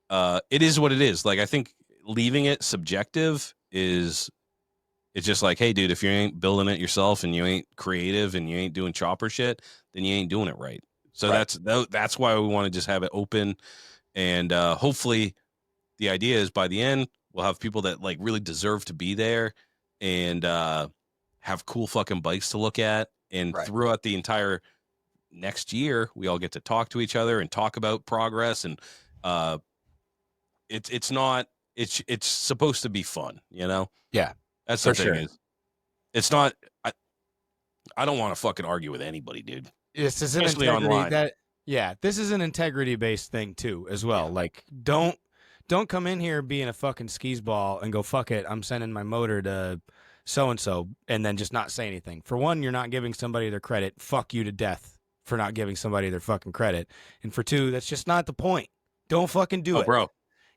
it is what it is. Like, I think leaving it subjective it's just like, hey, dude, if you ain't building it yourself and you ain't creative and you ain't doing chopper shit, then you ain't doing it right. So that's why we want to just have it open. And hopefully the idea is by the end, we'll have people that like really deserve to be there and have cool fucking bikes to look at. And throughout the entire next year, we all get to talk to each other and talk about progress. And it's not it's supposed to be fun, you know? Yeah, That's the for thing sure. is it's not I don't want to fucking argue with anybody, dude. This is an Especially integrity online. that this is an integrity based thing too as well. Yeah. Like don't come in here being a fucking skis ball and go fuck it. I'm sending my motor to so and then just not say anything. For one, you're not giving somebody their credit. Fuck you to death for not giving somebody their fucking credit. And for two, that's just not the point. Don't fucking do Oh, it. bro.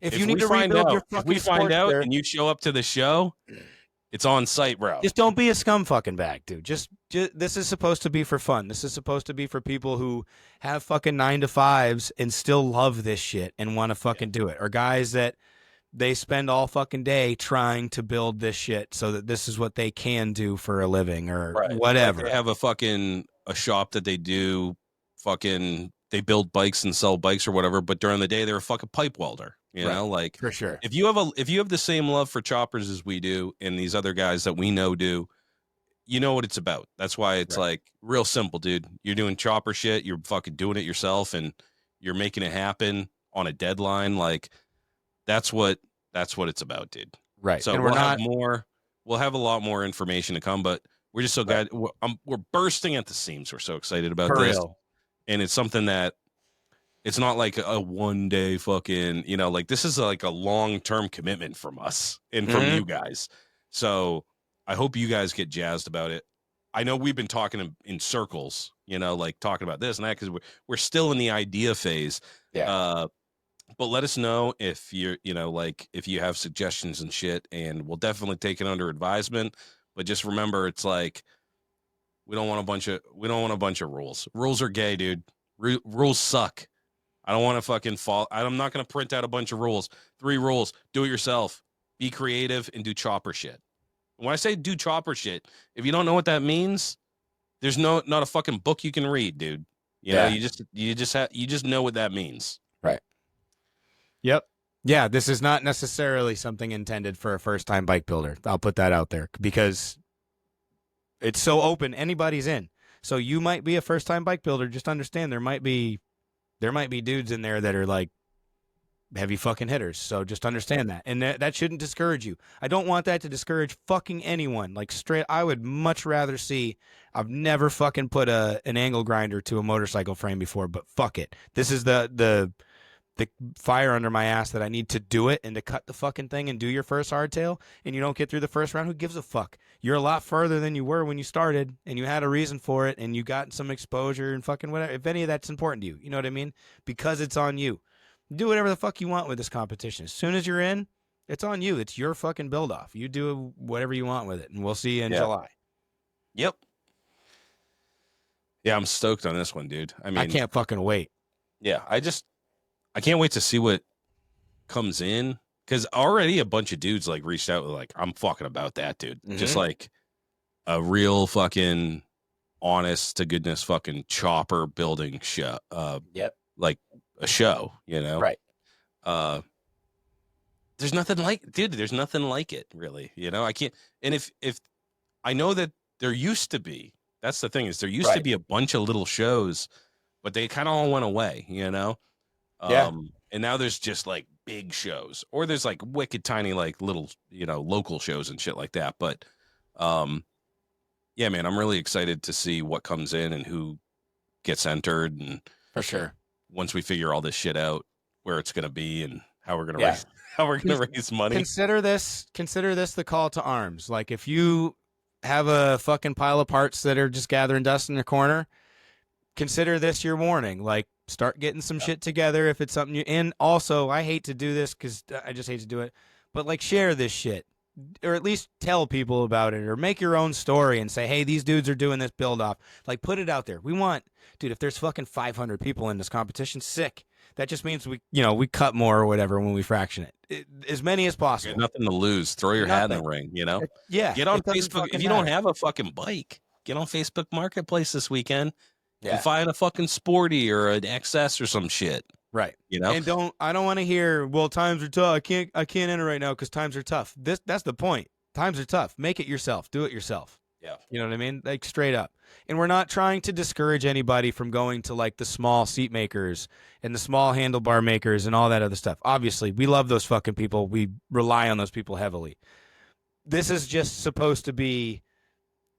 If you need to rebuild your If we fucking find out Sportster, and you show up to the show, it's on site, bro. just don't be a scum fucking bag, dude. Just this is supposed to be for fun. This is supposed to be for people who have fucking 9 to 5s and still love this shit and want to fucking do it. Or guys that they spend all fucking day trying to build this shit so that this is what they can do for a living or whatever. Like they have a shop that they do they build bikes and sell bikes or whatever, but during the day they're a fucking pipe welder. You know, like for sure. If you have the same love for choppers as we do, and these other guys that we know do, you know what it's about. That's why it's like real simple, dude. You're doing chopper shit. You're fucking doing it yourself, and you're making it happen on a deadline. Like that's what it's about, dude. Right. So and we'll have a lot more information to come, but we're just so glad we're bursting at the seams. We're so excited about this, and it's something that. It's not like a one day fucking, you know, like this is like a long-term commitment from us and from you guys. So I hope you guys get jazzed about it. I know we've been talking in circles, you know, like talking about this and that, because we're still in the idea phase. Yeah. But let us know if you're, you know, like if you have suggestions and shit, and we'll definitely take it under advisement. But just remember, it's like, we don't want a bunch of rules. Rules are gay, dude. Rules suck. I don't want to fucking fall. I'm not going to print out a bunch of rules. 3 rules. Do it yourself. Be creative and do chopper shit. When I say do chopper shit, if you don't know what that means, there's not a fucking book you can read, dude. You know, you just know what that means. Right. Yep. Yeah, this is not necessarily something intended for a first-time bike builder. I'll put that out there because it's so open. Anybody's in. So you might be a first-time bike builder. Just understand there might be dudes in there that are like heavy fucking hitters. So just understand that. And that shouldn't discourage you. I don't want that to discourage fucking anyone. Like straight, I would much rather see, I've never fucking put an angle grinder to a motorcycle frame before, but fuck it. This is the fire under my ass that I need to do it and to cut the fucking thing and do your first hardtail, and you don't get through the first round. Who gives a fuck? You're a lot further than you were when you started, and you had a reason for it, and you got some exposure and fucking whatever. If any of that's important to you, you know what I mean? Because it's on you. Do whatever the fuck you want with this competition. As soon as you're in, it's on you. It's your fucking build off. You do whatever you want with it, and we'll see you in July. Yep. Yeah, I'm stoked on this one, dude. I mean, I can't fucking wait. Yeah, I can't wait to see what comes in, because already a bunch of dudes like reached out with like, I'm fucking about that, dude. Just like a real fucking honest to goodness fucking chopper building show. Like a show, you know? Right. There's nothing like it, really. You know, I can't. And if I know that there used to be, that's the thing, is there used to be a bunch of little shows, but they kind of all went away, you know? And now there's just like big shows, or there's like wicked tiny, like little, you know, local shows and shit like that. But, yeah, man, I'm really excited to see what comes in and who gets entered. And for sure, once we figure all this shit out, where it's going to be and how we're going to raise money. Consider this the call to arms. Like if you have a fucking pile of parts that are just gathering dust in the corner, consider this your warning. Like, start getting some shit together if it's something you. And also, I hate to do this because I just hate to do it, but like share this shit, or at least tell people about it, or make your own story and say, hey, these dudes are doing this build off. Like, put it out there. We want, dude, if there's fucking 500 people in this competition, sick. That just means we cut more or whatever when we fraction it. As many as possible. Nothing to lose. Throw your hat in the ring, you know? Yeah. Get on Facebook. If you don't have a fucking bike, get on Facebook Marketplace this weekend. Yeah. And find a fucking Sporty or an XS or some shit. Right. You know? And I don't want to hear, well, times are tough. I can't enter right now because times are tough. That's the point. Times are tough. Make it yourself. Do it yourself. Yeah. You know what I mean? Like straight up. And we're not trying to discourage anybody from going to like the small seat makers and the small handlebar makers and all that other stuff. Obviously, we love those fucking people. We rely on those people heavily. This is just supposed to be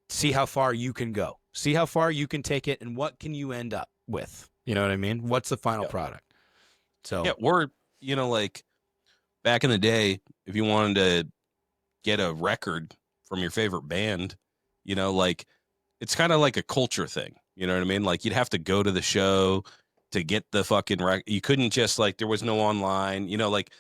see how far you can go. See how far you can take it and what can you end up with. You know what I mean? What's the final product? So Yeah, or like back in the day, if you wanted to get a record from your favorite band, like it's kind of like a culture thing. You know what I mean? Like you'd have to go to the show to get the fucking record. You couldn't just like there was no online. Like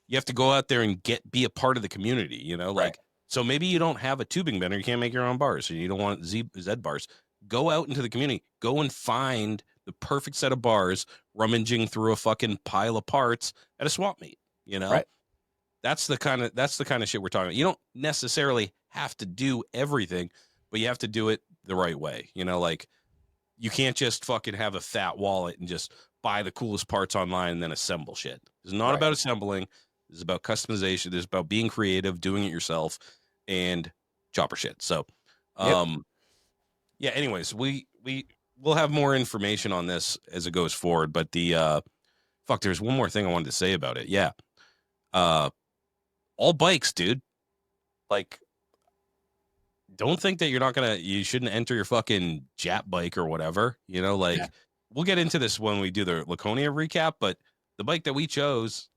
you have to go out there and be a part of the community. Like Right. so maybe you don't have a tubing bender, you can't make your own bars, or you don't want Z bars. Go out into the community. Go and find the perfect set of bars, rummaging through a fucking pile of parts at a swap meet. Right. That's the kind of shit we're talking about. You don't necessarily have to do everything, but you have to do it the right way. Like you can't just fucking have a fat wallet and just buy the coolest parts online and then assemble shit. It's not about assembling. It's about customization. It's about being creative, doing it yourself, and chopper shit. So, yeah. Anyways, we'll have more information on this as it goes forward. But there's one more thing I wanted to say about it. Yeah. All bikes, dude. Like, don't think that you shouldn't enter your fucking Jap bike or whatever. We'll get into this when we do the Laconia recap, but the bike that we chose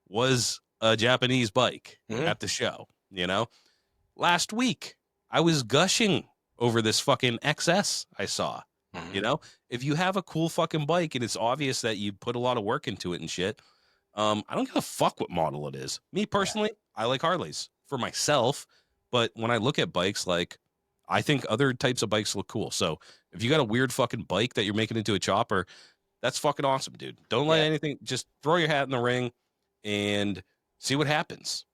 was a Japanese bike at the show. Last week I was gushing over this fucking XS I saw. If you have a cool fucking bike and it's obvious that you put a lot of work into it and shit, I don't give a fuck what model it is. Me personally, I like Harleys for myself, but when I look at bikes, like I think other types of bikes look cool. So if you got a weird fucking bike that you're making into a chopper, that's fucking awesome, dude. Don't let anything, just throw your hat in the ring and see what happens.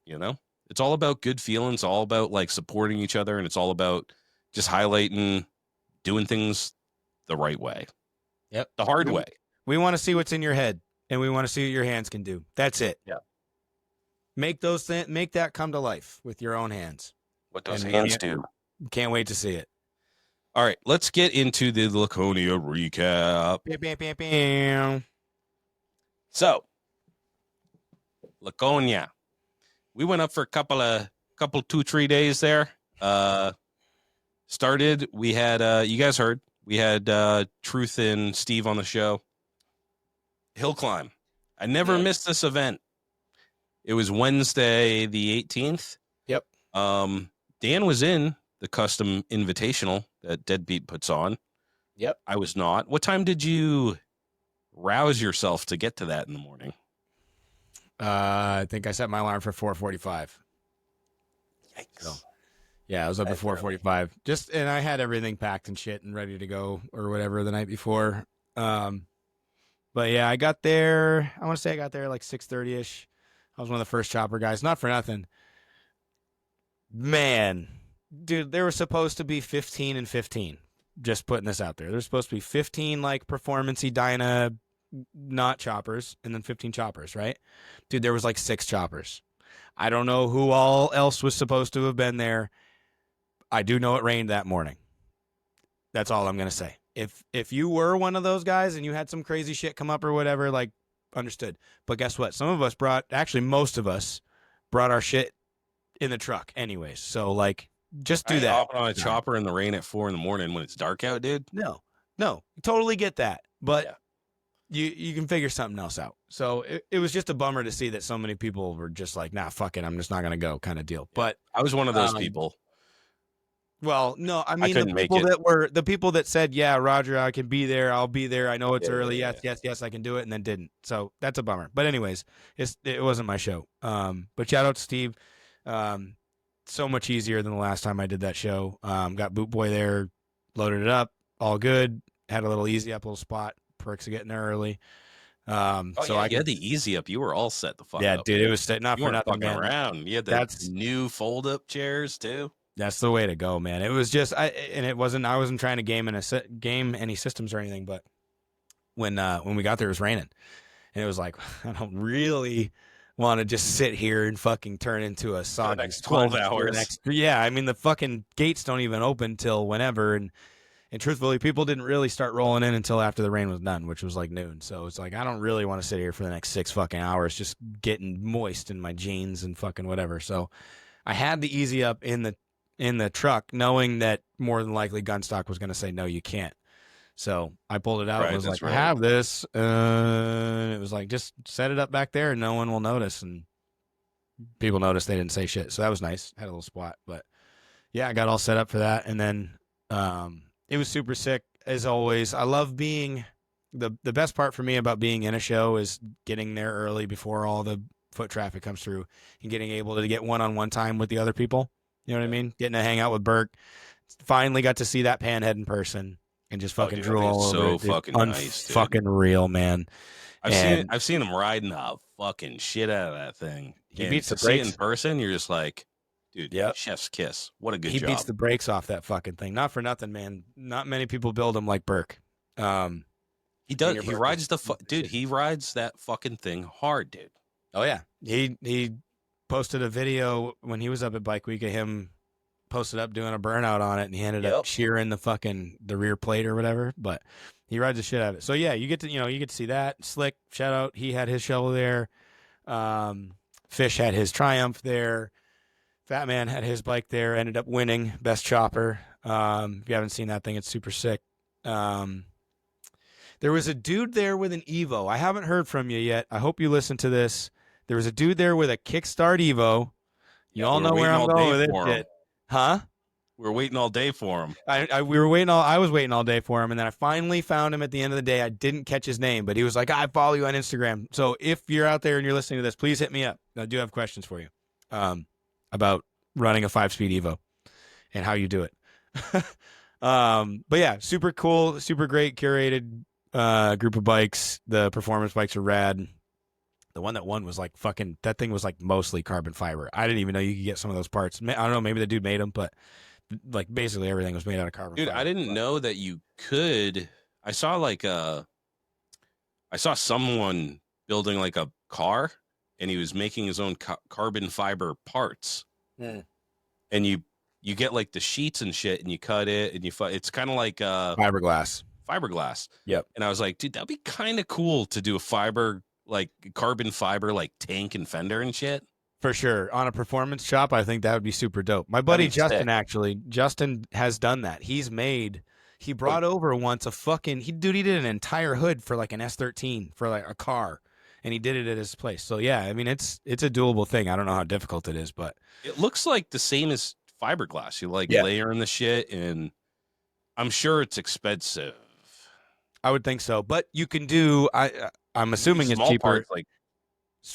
It's all about good feelings, all about like supporting each other, and it's all about just highlighting doing things the right way. Yep. The hard way. We want to see what's in your head, and we want to see what your hands can do. That's it. Yeah. Make that come to life with your own hands. What those hands do. Can't wait to see it. All right, let's get into the Laconia recap. Bam, bam, bam, bam. So, Laconia. We went up for a couple 2-3 days there. Started, we had you guys heard, we had Truth and Steve on the show. Hill climb. I never missed this event. It was Wednesday the 18th. Yep. Dan was in the custom invitational that Deadbeat puts on. Yep. I was not. What time did you rouse yourself to get to that in the morning? I think I set my alarm for 4:45. Yikes. So, yeah, I was up at 4:45. And I had everything packed and shit and ready to go or whatever the night before. But yeah, I got there. I want to say I got there like 6:30ish. I was one of the first chopper guys. Not for nothing. Man, dude, there was supposed to be 15 and 15. Just putting this out there. There's supposed to be 15 like performance-y Dyna not choppers and then 15 choppers, right? Dude, there was like 6 choppers. I don't know who all else was supposed to have been there. I do know it rained that morning. That's all I'm going to say. If you were one of those guys and you had some crazy shit come up or whatever, like, understood. But guess what? Most of us brought our shit in the truck anyways. So, like, just do that. Hopping on a chopper in the rain at 4 a.m. when it's dark out, dude? No, totally get that. But you can figure something else out. So it was just a bummer to see that so many people were just like, nah, fuck it, I'm just not going to go kind of deal. But I was one of those people. Well, no, I mean, the people that said, yeah, Roger, I can be there. I'll be there. I know it's early. Yes, I can do it. And then didn't. So that's a bummer. But anyways, it wasn't my show. But shout out to Steve. So much easier than the last time I did that show. Got Boot Boy there, loaded it up, all good. Had a little easy up little spot. Perks of getting there early. I had the easy up. You were all set the fuck up. Yeah, dude, it was not you for nothing, fucking man. Around. You had the new fold up chairs too. That's the way to go, man. It was just, I wasn't trying to game any systems or anything, but when we got there, it was raining, and it was like, I don't really want to just sit here and fucking turn into a For the soggy next 12 sponge for the hours. next. Yeah, I mean the fucking gates don't even open till whenever, and truthfully, people didn't really start rolling in until after the rain was done, which was like noon. So it's like I don't really want to sit here for the next 6 fucking hours just getting moist in my jeans and fucking whatever. So I had the easy up in the truck, knowing that more than likely Gunstock was going to say no, you can't. So I pulled it out and Right, was that's like, I right. have this. It was like, just set it up back there and no one will notice. And people noticed, they didn't say shit. So that was nice. Had a little spot. But yeah, I got all set up for that. And then it was super sick, as always. I love being the best part for me about being in a show is getting there early before all the foot traffic comes through and getting able to get one-on-one time with the other people. You know what I mean? Getting to hang out with Burke. Finally got to see that panhead in person and just fucking Dude, drool all it's over so it. Dude. fucking nice, dude. Fucking real, man. I've seen him riding the fucking shit out of that thing. He And beats to the see it in brakes. person, you're just like, dude, Yep. chef's kiss. What a good He job. beats the brakes off that fucking thing. Not for nothing, man. Not many people build him like Burke. He does. Junior He Burke rides is the piece of dude. shit. He rides that fucking thing hard, dude. Oh yeah. He posted a video when he was up at Bike Week of him posted up doing a burnout on it, and he ended up shearing the rear plate or whatever. But he rides the shit out of it. So yeah, you get to see that. Slick, shout out. He had his shovel there. Fish had his Triumph there. Fat Man had his bike there. Ended up winning best chopper. If you haven't seen that thing, it's super sick. There was a dude there with an Evo. I haven't heard from you yet. I hope you listen to this. There was a dude there with a kickstart Evo. You all know where I'm going with this shit. Huh? We were waiting all day for him. I was waiting all day for him, and then I finally found him at the end of the day. I didn't catch his name, but he was like, I follow you on Instagram. So if you're out there and you're listening to this, please hit me up. I do have questions for you about running a 5-speed Evo and how you do it. But yeah, super cool, super great curated group of bikes. The performance bikes are rad. The one that won was like that thing was like mostly carbon fiber. I didn't even know you could get some of those parts. I don't know, maybe the dude made them, but like basically everything was made out of carbon fiber. Dude, I didn't know that you could. I saw someone building like a car, and he was making his own carbon fiber parts. And you get like the sheets and shit, and you cut it, and it's kind of like fiberglass. Yep. And I was like, dude, that'd be kind of cool to do a carbon fiber like tank and fender and shit. For sure. On a performance shop, I think that would be super dope. My buddy Justin has done that. He brought over once he did an entire hood for like an S13 for like a car, and he did it at his place. So yeah, I mean, it's a doable thing. I don't know how difficult it is, but it looks like the same as fiberglass. You layer in the shit, and I'm sure it's expensive. I would think so, but you can do. I'm assuming it's cheaper. Parts,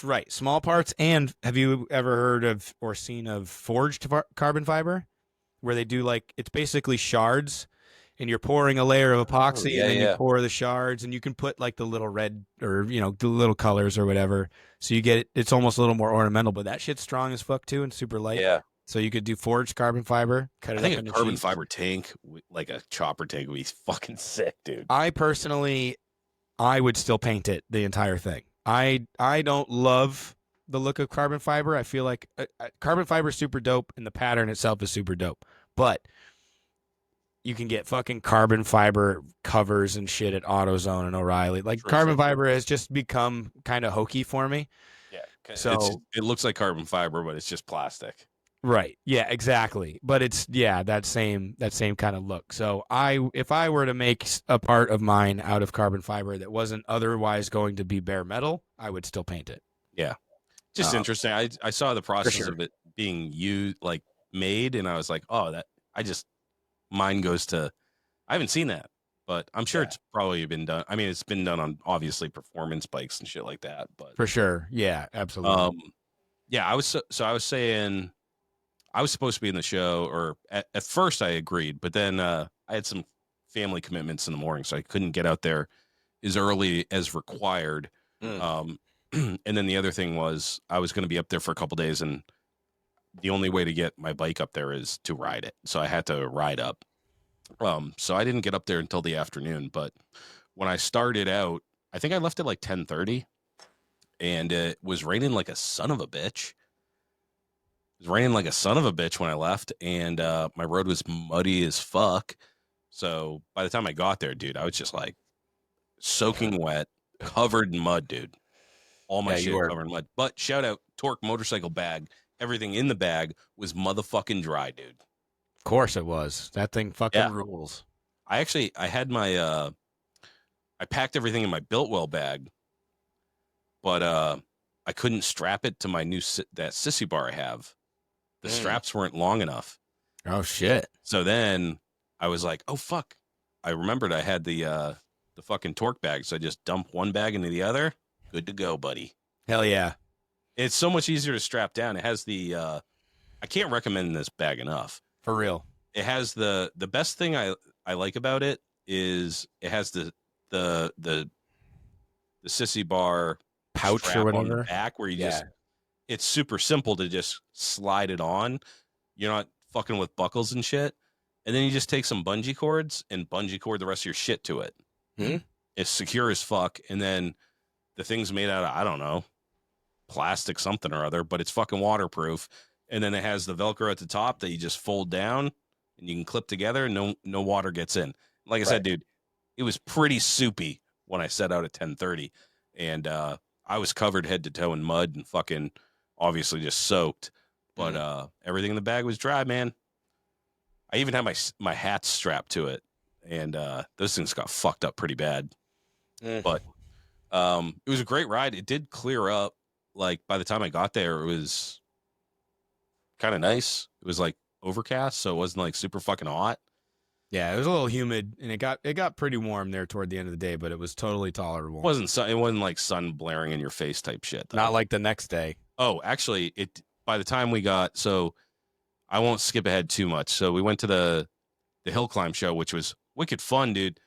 right, small parts. And have you ever heard of or seen of forged carbon fiber, where they do it's basically shards, and you're pouring a layer of epoxy, and then you pour the shards, and you can put like the little red or the little colors or whatever. So you get it. It's almost a little more ornamental, but that shit's strong as fuck too and super light. Yeah. So you could do forged carbon fiber. I think a carbon fiber tank, like a chopper tank, would be fucking sick, dude. I would still paint it, the entire thing. I don't love the look of carbon fiber. I feel like carbon fiber is super dope, and the pattern itself is super dope. But you can get fucking carbon fiber covers and shit at AutoZone and O'Reilly. Carbon fiber has just become kind of hokey for me. Yeah. So it looks like carbon fiber, but it's just plastic. Right. Yeah, exactly. But it's that same kind of look. So if I were to make a part of mine out of carbon fiber that wasn't otherwise going to be bare metal, I would still paint it. Yeah. Just interesting. I saw the process of it being made, and I was like, mine goes to, I haven't seen that, but I'm sure it's probably been done. I mean, it's been done on obviously performance bikes and shit like that, but for sure. Yeah, absolutely. I was saying, I was supposed to be in the show, or at first I agreed, but then I had some family commitments in the morning, so I couldn't get out there as early as required. And then the other thing was I was going to be up there for a couple days, and the only way to get my bike up there is to ride it. So I had to ride up. So I didn't get up there until the afternoon, but when I started out, I think I left at like 10:30, and it was raining like a son of a bitch. It was raining like a son of a bitch when I left, and my road was muddy as fuck. So by the time I got there, dude, I was just like soaking wet, covered in mud, dude. All my Yeah, you shit were. covered in mud. But shout out, Torque motorcycle bag. Everything in the bag was motherfucking dry, dude. Of course it was. That thing fucking Yeah. rules. I had my I packed everything in my Biltwell bag, but I couldn't strap it to my new that sissy bar I have. The straps weren't long enough. Oh shit. So then I was like, oh fuck. I remembered I had the fucking Torque bag, so I just dumped one bag into the other. Good to go, buddy. Hell yeah. It's so much easier to strap down. It has the I can't recommend this bag enough. For real. It has the best thing I like about it is it has the sissy bar Pouch or strap on whatever. the back where you Yeah. just it's super simple to just slide it on. You're not fucking with buckles and shit. And then you just take some bungee cords and bungee cord the rest of your shit to it. Hmm? It's secure as fuck. And then the thing's made out of, I don't know, plastic something or other, but it's fucking waterproof. And then it has the Velcro at the top that you just fold down and you can clip together. No water gets in. Like I said, dude, it was pretty soupy when I set out at 10:30, and I was covered head to toe in mud and fucking obviously just soaked. But everything in the bag was dry, man. I even had my hat strapped to it, and those things got fucked up pretty bad. But it was a great ride. It did clear up. Like by the time I got there, it was kind of nice. It was like overcast, so it wasn't like super fucking hot. Yeah, it was a little humid, and it got pretty warm there toward the end of the day, but it was totally tolerable. It wasn't like sun blaring in your face type shit, though. Not like the next day. Oh, actually, by the time we got, so I won't skip ahead too much. So we went to the hill climb show, which was wicked fun, dude.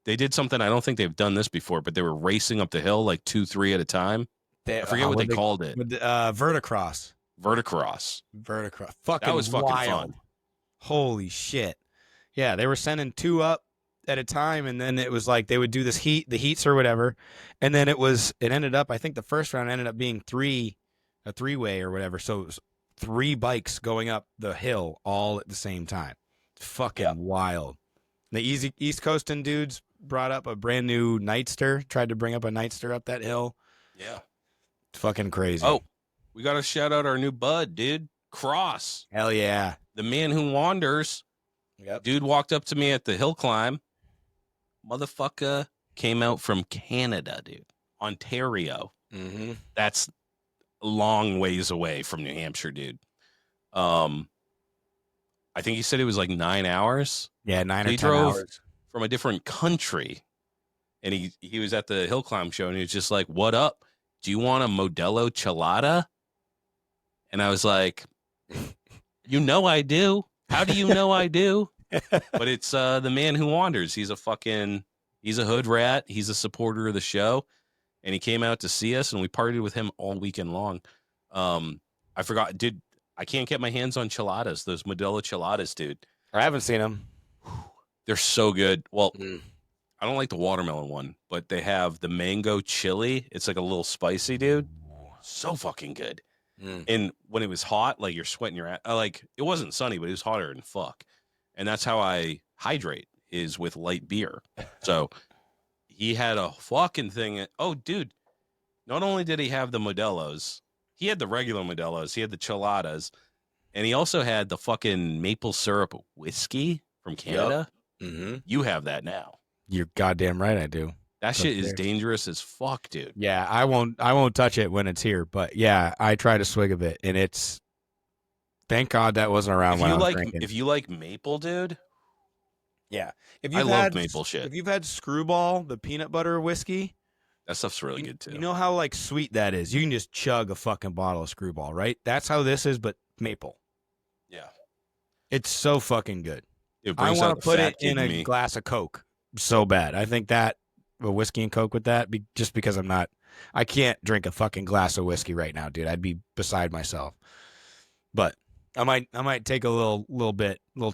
They did something I don't think they've done this before, but they were racing up the hill like 2-3 at a time. I forget what they called it. Verticross. Verticross. Fucking That was fucking wild. fun. Holy shit. Yeah, they were sending 2 up at a time, and then it was like they would do the heats or whatever, and then it ended up, I think the first round ended up being a 3-way or whatever, so it was 3 bikes going up the hill all at the same time. Fucking wild. The East Coastin' dudes brought up a brand new Nightster, tried to bring up a Nightster up that hill. Yeah. Fucking crazy. Oh, we got to shout out our new bud, dude. Cross. Hell yeah. The man who wanders. Yep. Dude walked up to me at the hill climb. Motherfucker came out from Canada, dude. Ontario. Mm-hmm. That's a long ways away from New Hampshire, dude. I think he said it was like 9 hours. Yeah, 9 or 10 drove hours. From a different country. And he was at the hill climb show, and he was just like, what up? Do you want a Modelo Chelada? And I was like, you know I do. How do you know I do? But it's the man who wanders. He's a hood rat. He's a supporter of the show. And he came out to see us, and we partied with him all weekend long. I forgot, dude, I can't get my hands on Cheladas, those Modelo Cheladas, dude. I haven't seen them. They're so good. Well, I don't like the watermelon one, but they have the mango chili. It's like a little spicy, dude. So fucking good. And when it was hot, like you're sweating your ass. Like it wasn't sunny, but it was hotter than fuck. And that's how I hydrate is with light beer. So he had a fucking thing. Oh, dude. Not only did he have the Modelos, he had the regular Modelos. He had the Cheladas. And he also had the fucking maple syrup whiskey from Canada. Yep. Mm-hmm. You have that now. You're goddamn right I do. That shit is dangerous as fuck, dude. Yeah, I won't touch it when it's here, but yeah, I try to swig of it, and it's thank God that wasn't around when I was drinking. If you like maple, dude. Yeah. I love maple shit. If you've had Screwball, the peanut butter whiskey, that stuff's really good too. You know how like sweet that is? You can just chug a fucking bottle of Screwball, right? That's how this is, but maple. Yeah. It's so fucking good. I want to put it in a glass of Coke so bad. I think that a whiskey and Coke with that, just because I can't drink a fucking glass of whiskey right now, dude. I'd be beside myself. But I might take a little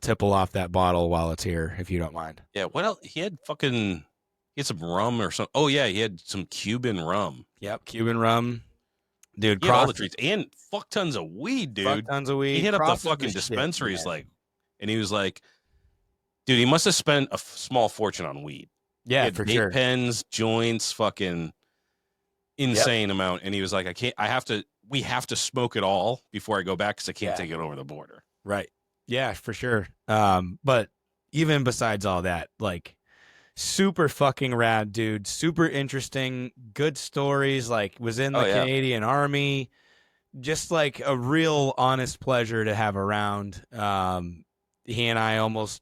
tipple off that bottle while it's here, if you don't mind. Yeah, what else? He had fucking He had some rum or something. Oh yeah, he had some Cuban rum. Yep, Cuban rum, dude. He had all the Cross, treats and fuck tons of weed, fuck dude. tons of He weed. hit up the Cross is the fucking shit, dispensaries man. like, and he was like, dude, he must have spent a small fortune on weed. He Yeah, had for vape sure. pens, joints, fucking Yep. insane amount. And he was like, we have to smoke it all before I go back because I can't Yeah. take it over the border. Right. Yeah, for sure. But even besides all that, like super fucking rad dude, super interesting, good stories, like was in Oh the yeah. Canadian Army, just like a real honest pleasure to have around. He and I almost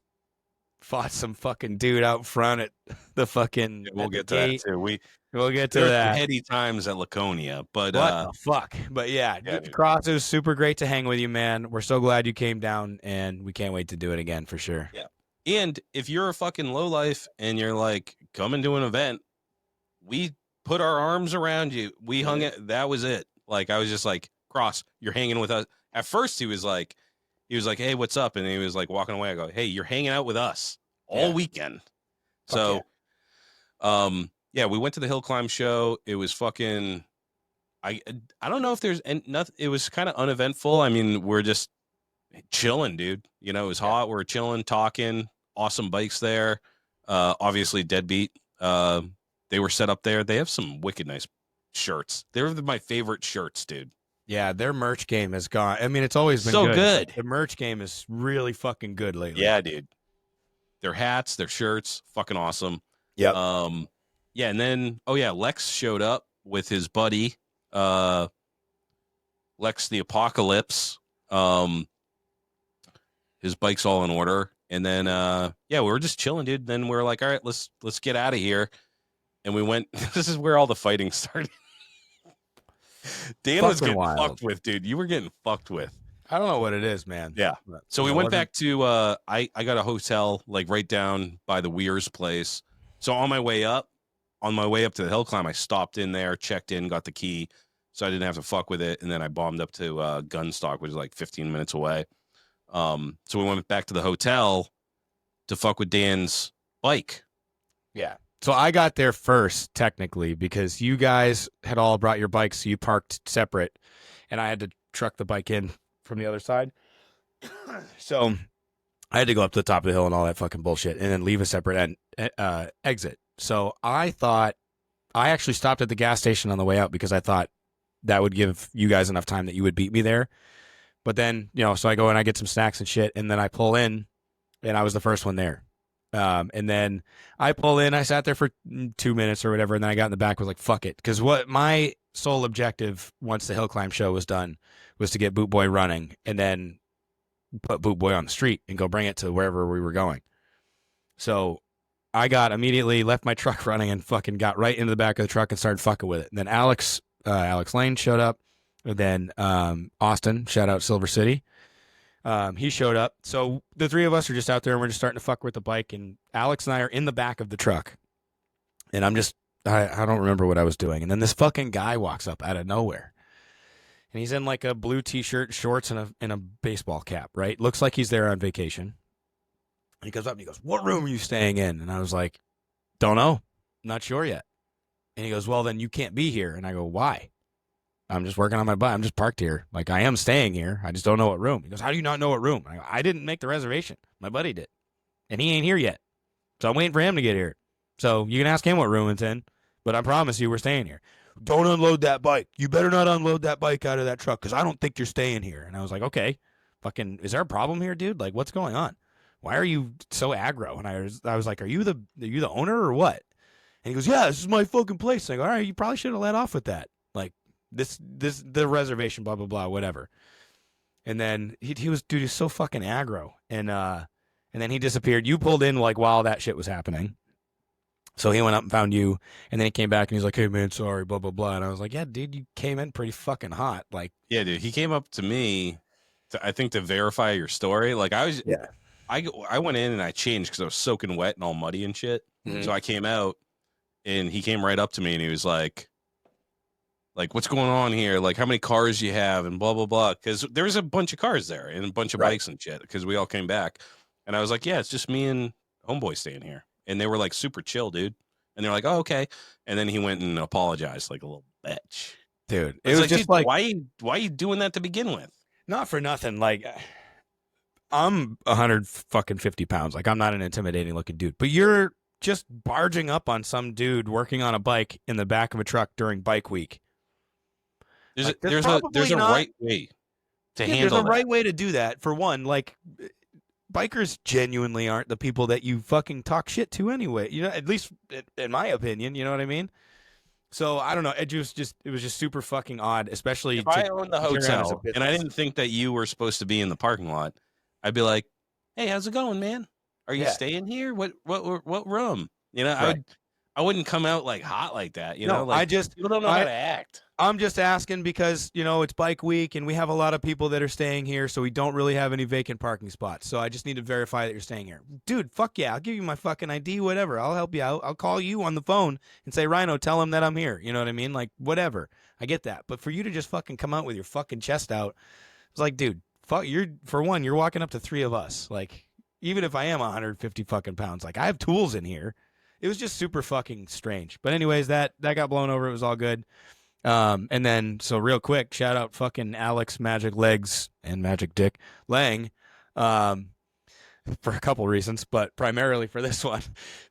fought some fucking dude out front at the fucking We'll at the get to that gate. too. We'll get to There were some that. heady times at Laconia, but What the fuck? But yeah, yeah, dude. Cross, it was super great to hang with you, man. We're so glad you came down, and we can't wait to do it again for sure. Yeah. And if you're a fucking lowlife and you're like, come and do an event, we put our arms around you. We hung it. That was it. Like, I was just like, Cross, you're hanging with us. At first, he was like, hey, what's up? And he was like walking away. I go, hey, you're hanging out with us all weekend. Fuck So, yeah, we went to the hill climb show. It was fucking, I don't know if there's nothing. It was kind of uneventful. I mean, we're just chilling, dude. You know, it was hot. We're chilling, talking. Awesome bikes there. Obviously, Deadbeat. They were set up there. They have some wicked nice shirts. They're my favorite shirts, dude. Yeah, their merch game has gone. I mean, it's always been So good. The merch game is really fucking good lately. Yeah, dude. Their hats, their shirts, fucking awesome. Yep. Yeah, and then Lex showed up with his buddy, Lex the Apocalypse. His bike's all in order. And then we were just chilling, dude. Then we were like, all right, let's get out of here. And we went, this is where all the fighting started. Dan was getting fucked with, dude. You were getting fucked with. I don't know what it is, man. Yeah. So we went back to I got a hotel like right down by the Weir's place. So on my way up to the hill climb, I stopped in there, checked in, got the key, so I didn't have to fuck with it. And then I bombed up to Gunstock, which is like 15 minutes away. So we went back to the hotel to fuck with Dan's bike. Yeah. So I got there first, technically, because you guys had all brought your bikes, so you parked separate, and I had to truck the bike in from the other side. So I had to go up to the top of the hill and all that fucking bullshit, and then leave a separate exit. So I actually stopped at the gas station on the way out because I thought that would give you guys enough time that you would beat me there. But then, so I go and I get some snacks and shit, and then I pull in, and I was the first one there. And then I pull in, I sat there for 2 minutes or whatever, and then I got in the back, was like, fuck it. Because what my sole objective once the hill climb show was done was to get Boot Boy running and then put Boot Boy on the street and go bring it to wherever we were going. So I got immediately left my truck running and fucking got right into the back of the truck and started fucking with it. And then Alex Lane showed up. And then Austin, shout out Silver City. He showed up. So the three of us are just out there and we're just starting to fuck with the bike. And Alex and I are in the back of the truck. And I don't remember what I was doing. And then this fucking guy walks up out of nowhere. And he's in like a blue t-shirt, shorts, and a baseball cap, right? Looks like he's there on vacation. And he goes up and he goes, "What room are you staying in?" And I was like, "Don't know. Not sure yet." And he goes, "Well, then you can't be here." And I go, "Why?" "I'm just working on my bike. I'm just parked here. Like, I am staying here. I just don't know what room." He goes, "How do you not know what room?" I go, "I didn't make the reservation. My buddy did. And he ain't here yet. So I'm waiting for him to get here. So you can ask him what room it's in. But I promise you we're staying here." "Don't unload that bike. You better not unload that bike out of that truck because I don't think you're staying here." And I was like, "Okay. Fucking, is there a problem here, dude? Like, what's going on? Why are you so aggro?" And I was like, are you the owner or what?" And he goes, "Yeah, this is my fucking place." And I go, "All right, you probably should have let off with that. Like, the reservation, blah, blah, blah, whatever." And then he was, dude, he's so fucking aggro. And then he disappeared. You pulled in like while that shit was happening. So he went up and found you, and then he came back and he's like, "Hey man, sorry, blah, blah, blah." And I was like, "Yeah, dude, you came in pretty fucking hot." Like, yeah, dude, he came up to me I think to verify your story. Like I went in and I changed because I was soaking wet and all muddy and shit. Mm-hmm. So I came out and he came right up to me and he was like, "What's going on here? Like, how many cars you have?" And blah, blah, blah. Because there was a bunch of cars there and a bunch of bikes and shit because we all came back. And I was like, "Yeah, it's just me and homeboy staying here." And they were like super chill, dude. And they're like, oh, okay. And then he went and apologized like a little bitch. Dude, it It's was like, just dude, like, why are you doing that to begin with? not for nothing. Like, I'm 150 pounds. Like, I'm not an intimidating looking dude, but you're just barging up on some dude working on a bike in the back of a truck during bike week. There's a right way to There's handle a that. right way to do that. For one, like, bikers genuinely aren't the people that you fucking talk shit to anyway. You know, at least in my opinion, you know what I mean? So I don't know. It was just super fucking odd, especially If I owned the hotel and I business. didn't think that you were supposed to be in the parking lot, I'd be like, "Hey, how's it going, man? Are you Yeah. staying here? What room?" You know, Right. I wouldn't come out like hot like that. You know, No, like people don't know how to act. I'm just asking because, you know, it's bike week and we have a lot of people that are staying here, so we don't really have any vacant parking spots. So I just need to verify that you're staying here. Dude, fuck yeah. I'll give you my fucking ID, whatever. I'll help you out. I'll call you on the phone and say, Rhino, tell him that I'm here. You know what I mean? Like, whatever. I get that. But for you to just fucking come out with your fucking chest out, it's like, dude, fuck, for one, you're walking up to three of us. Like, even if I am 150 fucking pounds, like, I have tools in here. It was just super fucking strange. But anyways, that got blown over. It was all good. And then, so real quick, shout out fucking Alex Magic Legs and Magic Dick Lang, for a couple reasons, but primarily for this one,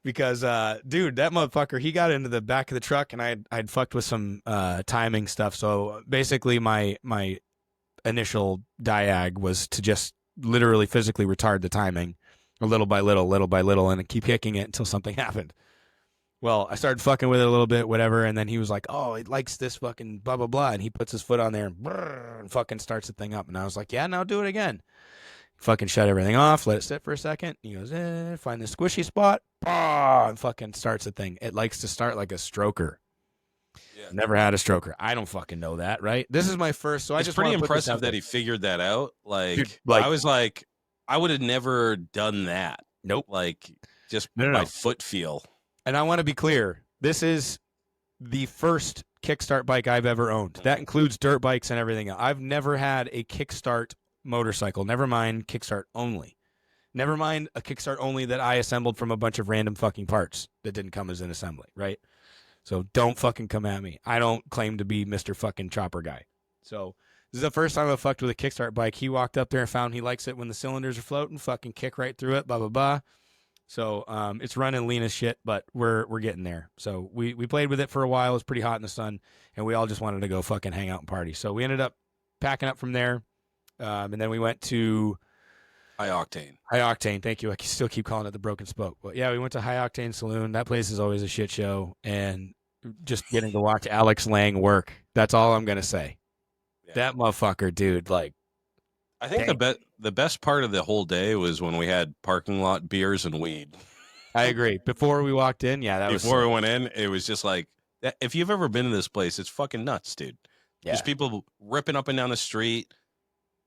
because, dude, that motherfucker, he got into the back of the truck and I'd fucked with some, timing stuff. So basically my initial diag was to just literally physically retard the timing little by little, and keep kicking it until something happened. Well, I started fucking with it a little bit, whatever, and then he was like, oh, it likes this fucking blah, blah, blah, and he puts his foot on there and fucking starts the thing up, and I was like, yeah, now do it again. Fucking shut everything off, let it sit for a second. He goes, find the squishy spot, and fucking starts the thing. It likes to start like a stroker. Yeah. Never had a stroker. I don't fucking know that, right? This is my first, so I just pretty impressive that he figured that out. Like, dude, like, I was like, I would have never done that. Nope. Like, just my foot feel. And I want to be clear, this is the first kickstart bike I've ever owned. That includes dirt bikes and everything else. I've never had a kickstart motorcycle, never mind kickstart only. Never mind a kickstart only that I assembled from a bunch of random fucking parts that didn't come as an assembly, right? So don't fucking come at me. I don't claim to be Mr. fucking chopper guy. So this is the first time I fucked with a kickstart bike. He walked up there and found he likes it when the cylinders are floating, fucking kick right through it, blah, blah, blah. So it's running lean as shit, but we're getting there. So we played with it for a while. It was pretty hot in the sun, and we all just wanted to go fucking hang out and party. So we ended up packing up from there, and then we went to High Octane. High Octane, thank you. I still keep calling it the Broken Spoke. But yeah, we went to High Octane Saloon. That place is always a shit show, and just getting to watch Alex Lang work. That's all I'm gonna say. Yeah. That motherfucker, dude, like. I think the best part of the whole day was when we had parking lot beers and weed. I agree. Before we walked in, yeah, before we went in, it was just like, if you've ever been to this place, it's fucking nuts, dude. Yeah. Just people ripping up and down the street,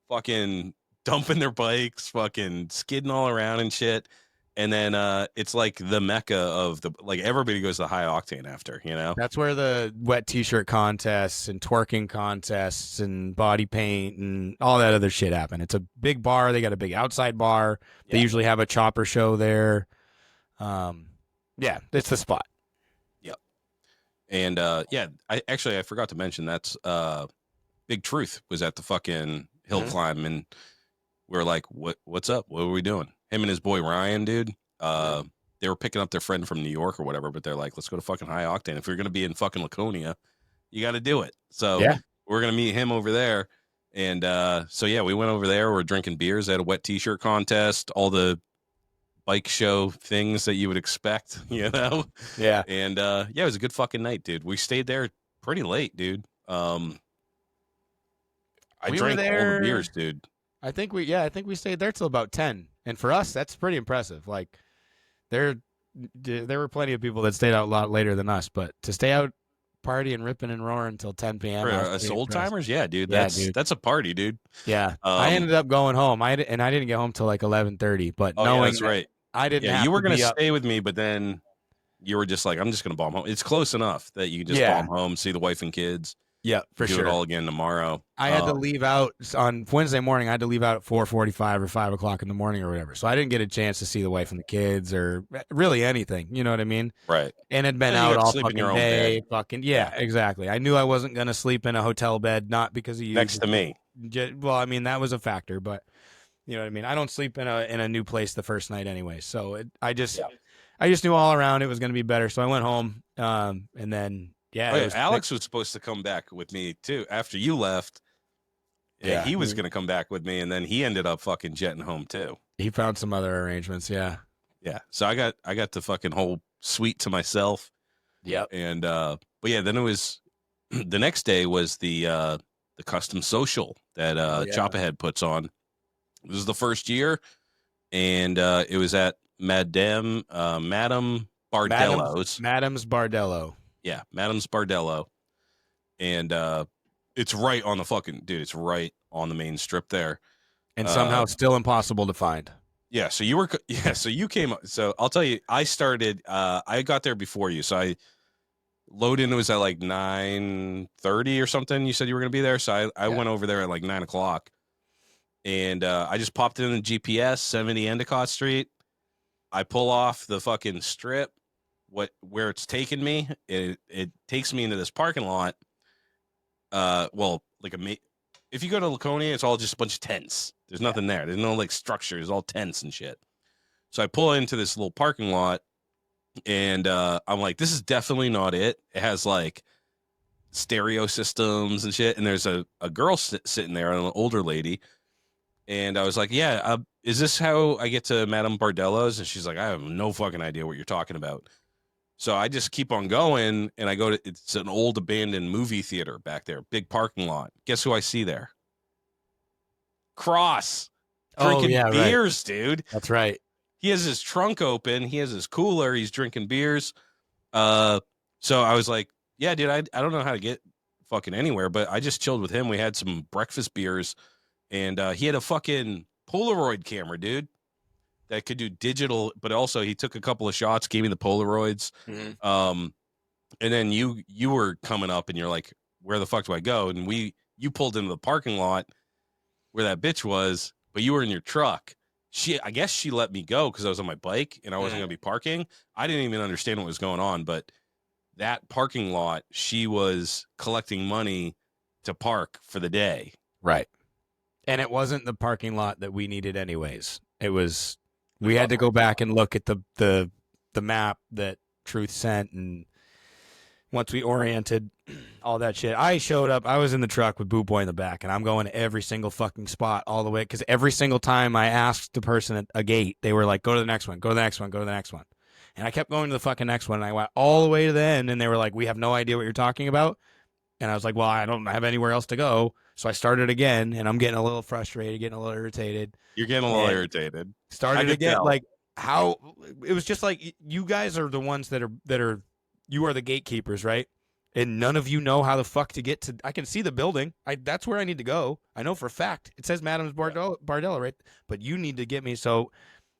fucking dumping their bikes, fucking skidding all around and shit. And then it's like the mecca of everybody goes to High Octane after, you know? That's where the wet t-shirt contests and twerking contests and body paint and all that other shit happen. It's a big bar. They got a big outside bar. They usually have a chopper show there. Yeah, it's the spot. Yep. And I forgot to mention that's Big Truth was at the fucking hill climb, and we were like, what's up? What are we doing? Him and his boy Ryan, dude. They were picking up their friend from New York or whatever, but they're like, let's go to fucking High Octane. If you're gonna be in fucking Laconia, you got to do it. So we're gonna meet him over there. And so yeah, we went over there. We're drinking beers at a wet t-shirt contest, all the bike show things that you would expect, you know? Yeah. And it was a good fucking night, dude. We stayed there pretty late, dude. I drank all the beers, dude. I think we stayed there till about 10. And for us, that's pretty impressive. Like, there were plenty of people that stayed out a lot later than us, but to stay out partying, ripping, and roaring until 10 p.m. For us old timers, yeah, dude. That's a party, dude. Yeah, I ended up going home. I didn't get home till like 11:30. But knowing that's right, I didn't. Yeah, you were gonna stay with me, but then you were just like, I'm just gonna bomb home. It's close enough that you can just bomb home, see the wife and kids. Yeah, for Do sure. it all again tomorrow. I had to leave out on Wednesday morning. I had to leave out at 4:45 or 5 o'clock in the morning or whatever. So I didn't get a chance to see the wife and the kids or really anything. You know what I mean? Right. And had been And you out got to all sleep in your fucking own day. bed. Fucking Yeah. exactly. I knew I wasn't gonna sleep in a hotel bed, not because of you. Next to me. Well, I mean that was a factor, but you know what I mean. I don't sleep in a new place the first night anyway. So I just knew all around it was gonna be better. So I went home, and then Alex was supposed to come back with me too after you left. Yeah, he was going to come back with me, and then he ended up fucking jetting home too. He found some other arrangements. Yeah. So I got the fucking whole suite to myself. Yep. And but yeah, then it was the next day was the custom social that Choppahead puts on. It was the first year, and it was at Madame Bardello's. Madam's Bardello. Yeah, Madam's Bardello. And it's right on the fucking dude. It's right on the main strip there, and somehow still impossible to find. Yeah. So you were. Yeah. So you came. So I'll tell you. I started. I got there before you. So I load in was at like 9:30 or something. You said you were gonna be there. So I went over there at like 9 o'clock, and I just popped in the GPS 70 Endicott Street. I pull off the fucking strip. Where it's taken me, it takes me into this parking lot. Well, like if you go to Laconia, it's all just a bunch of tents. There's nothing there. There's no like structure. It's all tents and shit. So I pull into this little parking lot, and I'm like, this is definitely not it. It has like stereo systems and shit, and there's a girl sitting there, an older lady, and I was like, yeah, is this how I get to Madame Bardello's? And she's like, I have no fucking idea what you're talking about. So I just keep on going, and I go to, it's an old abandoned movie theater back there, big parking lot. Guess who I see there? Cross. Drinking beers, right. Dude. That's right. He has his trunk open. He has his cooler. He's drinking beers. So I was like, yeah, dude, I don't know how to get fucking anywhere, but I just chilled with him. We had some breakfast beers, and he had a fucking Polaroid camera, dude, that could do digital, but also he took a couple of shots, gave me the Polaroids. Mm-hmm. And then you were coming up, and you're like, where the fuck do I go? And you pulled into the parking lot where that bitch was, but you were in your truck. I guess she let me go because I was on my bike and I wasn't going to be parking. I didn't even understand what was going on, but that parking lot, she was collecting money to park for the day. Right. And it wasn't the parking lot that we needed anyways. It was, we had to go back and look at the map that Truth sent, and once we oriented all that shit, I showed up. I was in the truck with Boo Boy in the back, and I'm going to every single fucking spot all the way, because every single time I asked the person at a gate, they were like, go to the next one, go to the next one, go to the next one. And I kept going to the fucking next one, and I went all the way to the end, and they were like, we have no idea what you're talking about. And I was like, well, I don't have anywhere else to go. So I started again, and I'm getting a little frustrated, getting a little irritated. You're getting a little irritated. Started again, like how it was just like, you guys are the ones that are you are the gatekeepers, right? And none of you know how the fuck to get to. I can see the building. That's where I need to go. I know for a fact. It says Madam's Bardella, right? But you need to get me. So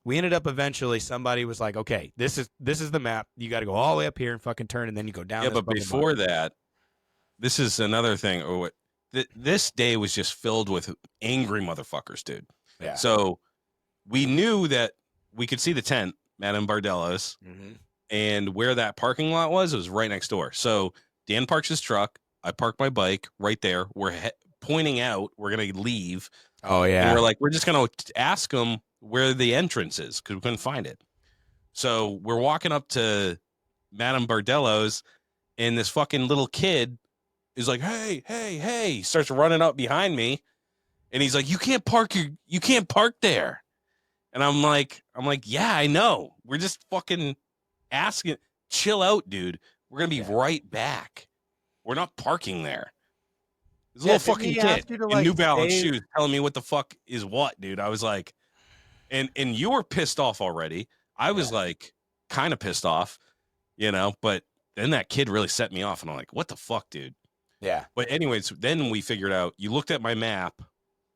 we ended up eventually. Somebody was like, "Okay, this is the map. You got to go all the way up here and fucking turn, and then you go down." Yeah, but before that, this is another thing. Or what? This day was just filled with angry motherfuckers, dude. Yeah. So we knew that we could see the tent, Madame Bardella's. Mm-hmm. And where that parking lot was, it was right next door. So Dan parks his truck. I park my bike right there. We're pointing out we're going to leave. Oh, yeah. And we're like, we're just going to ask them where the entrance is because we couldn't find it. So we're walking up to Madame Bardello's, and this fucking little kid is like, hey, hey, hey. He starts running up behind me, and he's like, you can't park there. And I'm like, yeah, I know. We're just fucking asking, chill out, dude. We're gonna be right back. We're not parking there. This little fucking kid in New Balance shoes telling me what the fuck is what, dude. I was like, and you were pissed off already. I was like, kind of pissed off, but then that kid really set me off, and I'm like, what the fuck, dude? Yeah. But anyways, then we figured out. You looked at my map,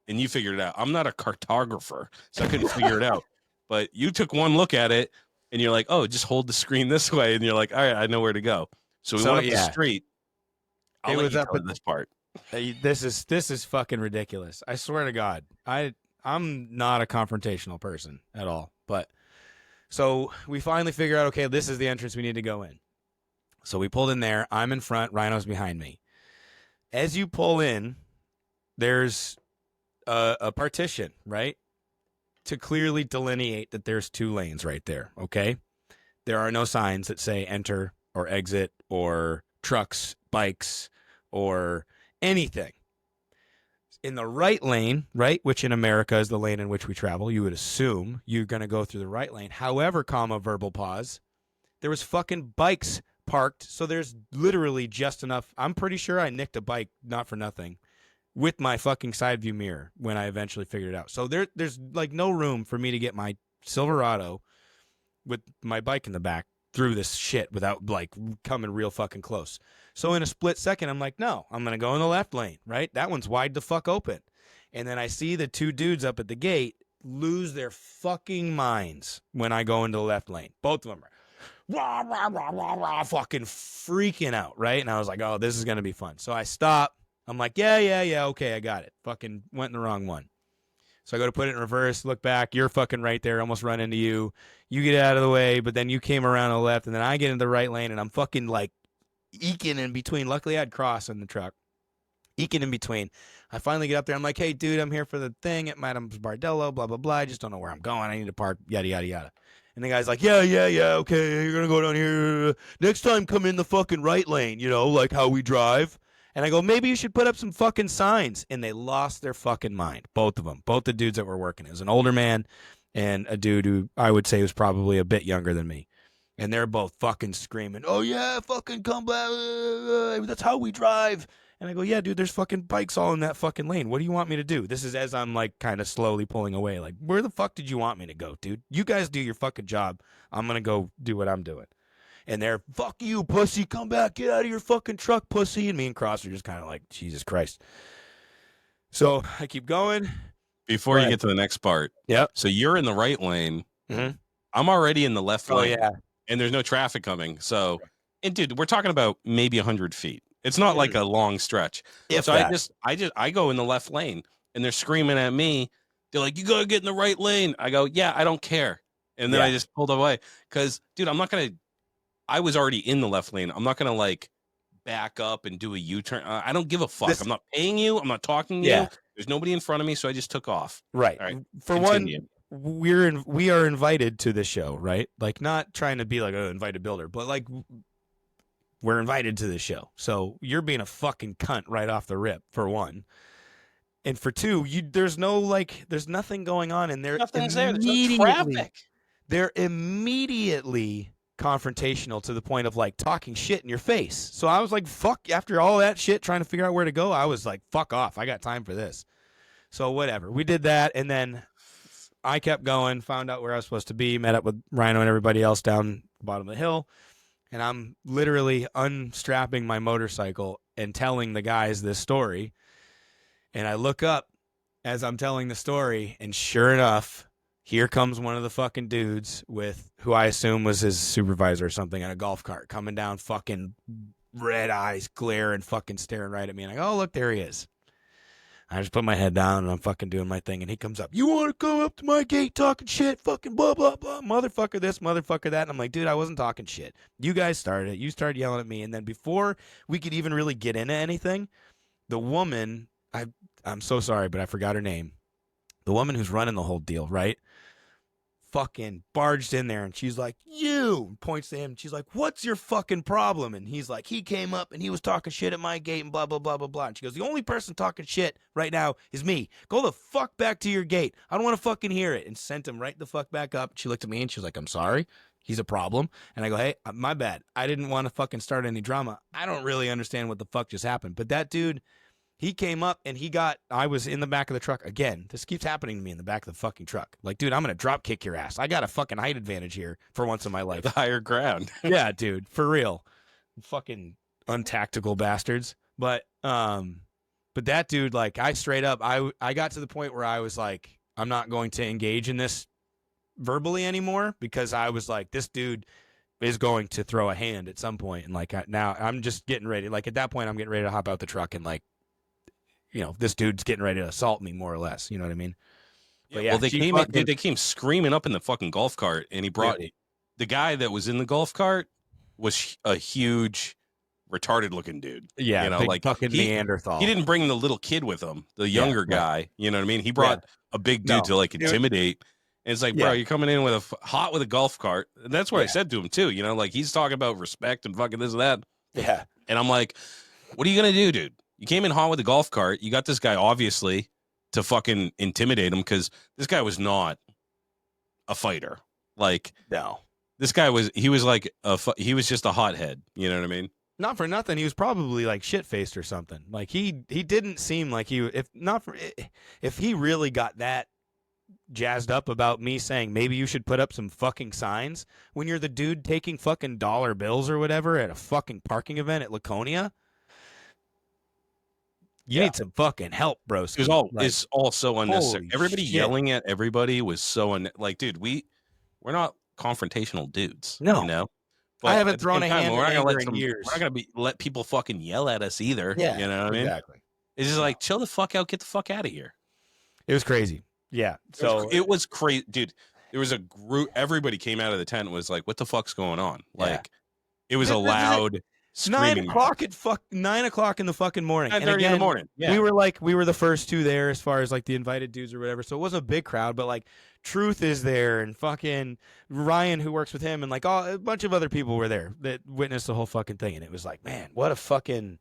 and you figured it out. I'm not a cartographer, so I couldn't figure it out. But you took one look at it. And you're like, oh, just hold the screen this way. And you're like, all right, I know where to go. So we went up the street. I'll It let was you up tell at this part. this is fucking ridiculous. I swear to God, I'm not a confrontational person at all. But so we finally figure out, okay, this is the entrance we need to go in. So we pulled in there. I'm in front. Rhino's behind me. As you pull in, there's a partition, right, to clearly delineate that there's 2 lanes right there. Okay, there are no signs that say enter or exit or trucks, bikes, or anything. In the right lane, right, which in America is the lane in which we travel, you would assume you're going to go through the right lane. However, verbal pause, there was fucking bikes parked, so there's literally just enough. I'm pretty sure I nicked a bike, not for nothing, with my fucking side view mirror when I eventually figured it out. So there's like no room for me to get my Silverado with my bike in the back through this shit without like coming real fucking close. So in a split second, I'm like, no, I'm going to go in the left lane, right? That one's wide the fuck open. And then I see the 2 dudes up at the gate lose their fucking minds when I go into the left lane. Both of them are rah, rah, rah, rah, rah, fucking freaking out, right? And I was like, oh, this is going to be fun. So I stop. I'm like, yeah, okay, I got it. Fucking went in the wrong one. So I go to put it in reverse, look back, you're fucking right there, almost run into you. You get out of the way, but then you came around on the left, and then I get into the right lane, and I'm fucking like eking in between. Luckily, I had cross in the truck. Eking in between. I finally get up there. I'm like, hey, dude, I'm here for the thing at Madame Bardello, blah, blah, blah. I just don't know where I'm going. I need to park, yada, yada, yada. And the guy's like, yeah, okay, you're going to go down here. Next time, come in the fucking right lane, like how we drive. And I go, maybe you should put up some fucking signs. And they lost their fucking mind, both of them, both the dudes that were working. It was an older man and a dude who I would say was probably a bit younger than me. And they're both fucking screaming, oh, yeah, fucking come back. That's how we drive. And I go, yeah, dude, there's fucking bikes all in that fucking lane. What do you want me to do? This is as I'm like kind of slowly pulling away. Like, where the fuck did you want me to go, dude? You guys do your fucking job. I'm going to go do what I'm doing. And they're, fuck you, pussy. Come back. Get out of your fucking truck, pussy. And me and Cross are just kind of like, Jesus Christ. So I keep going. Before you get to the next part. Yep. So you're in the right lane. Mm-hmm. I'm already in the left lane. Oh, yeah. And there's no traffic coming. So, and dude, we're talking about maybe 100 feet. It's not like a long stretch. So I go in the left lane and they're screaming at me. They're like, you got to get in the right lane. I go, yeah, I don't care. And then I just pulled away because, dude, I was already in the left lane. I'm not going to like back up and do a U-turn. I don't give a fuck. I'm not paying you. I'm not talking to you. There's nobody in front of me. So I just took off. Right. All right. For continue. One, we are invited to the show, right? Like not trying to be like an invited builder, but like we're invited to the show. So you're being a fucking cunt right off the rip, for one. And for two, there's nothing going on in there. Nothing's there. There's no traffic. They're immediately confrontational to the point of like talking shit in your face. So I was like, fuck, after all that shit, trying to figure out where to go, I was like, fuck off. I got time for this. So whatever. We did that. And then I kept going, found out where I was supposed to be, met up with Rhino and everybody else down the bottom of the hill. And I'm literally unstrapping my motorcycle and telling the guys this story. And I look up as I'm telling the story, and sure enough, here comes one of the fucking dudes with who I assume was his supervisor or something on a golf cart coming down, fucking red eyes, glaring, fucking staring right at me. And I go, oh, look, there he is. I just put my head down and I'm fucking doing my thing. And he comes up, you want to go up to my gate talking shit, fucking blah, blah, blah, motherfucker this, motherfucker that. And I'm like, dude, I wasn't talking shit. You guys started it. You started yelling at me. And then before we could even really get into anything, the woman, I'm so sorry, but I forgot her name. The woman who's running the whole deal, right? Fucking barged in there and she's like, you, points to him. She's like, what's your fucking problem? And he's like, he came up and he was talking shit at my gate and blah, blah, blah, blah, blah. And she goes, the only person talking shit right now is me. Go the fuck back to your gate. I don't want to fucking hear it. And sent him right the fuck back up. She looked at me and she was like, I'm sorry. He's a problem. And I go, hey, my bad. I didn't want to fucking start any drama. I don't really understand what the fuck just happened. But that dude, he came up and I was in the back of the truck. Again, this keeps happening to me in the back of the fucking truck. Like, dude, I'm going to drop kick your ass. I got a fucking height advantage here for once in my life. The higher ground. Yeah, dude, for real. Fucking untactical bastards. But that dude, like, I straight up, I got to the point where I was like, I'm not going to engage in this verbally anymore because I was like, this dude is going to throw a hand at some point. And like now I'm just getting ready. Like at that point, I'm getting ready to hop out the truck and like, this dude's getting ready to assault me more or less. You know what I mean? Yeah, But well, yeah, they she came in, fucking dude. They came screaming up in the fucking golf cart, and he brought really, the guy that was in the golf cart was a huge, retarded looking dude. yeah, big Like fucking he Neanderthal. didn't bring the little kid with him, the Yeah, younger right. guy. You know what I mean? He Yeah, brought a big dude no, to like dude, intimidate. And it's like, bro, yeah, you're coming in with hot with a golf cart. And that's what I yeah, said to him too. Like he's talking about respect and fucking this and that. yeah, And I'm like, what are you gonna do, dude? You came in hot with a golf cart. You got this guy obviously to fucking intimidate him because this guy was not a fighter. Like no. this guy was, he was like he was just a hothead. You know what I mean? Not for nothing, he was probably like shit faced or something. Like he didn't seem like if he really got that jazzed up about me saying maybe you should put up some fucking signs when you're the dude taking fucking dollar bills or whatever at a fucking parking event at Laconia. You need some fucking help, bro. It's all so unnecessary. Holy Everybody shit. yelling at everybody was so like, dude, we're not confrontational dudes. No. But I at haven't the thrown same a time, hand we're not in gonna anger in years. We're not gonna let people fucking yell at us either. Yeah, You know what I mean? exactly. It's just like chill the fuck out, get the fuck out of here. It was crazy. Yeah. So it was crazy, dude. There was a group. Everybody came out of the tent and was like, "What the fuck's going on?" Like, it was a loud screaming. 9 o'clock in the fucking morning. 9:30 in the morning. Yeah. We were the first two there as far as like the invited dudes or whatever. So it wasn't a big crowd, but like Truth is there and fucking Ryan who works with him and like a bunch of other people were there that witnessed the whole fucking thing. And it was like, man, what a fucking.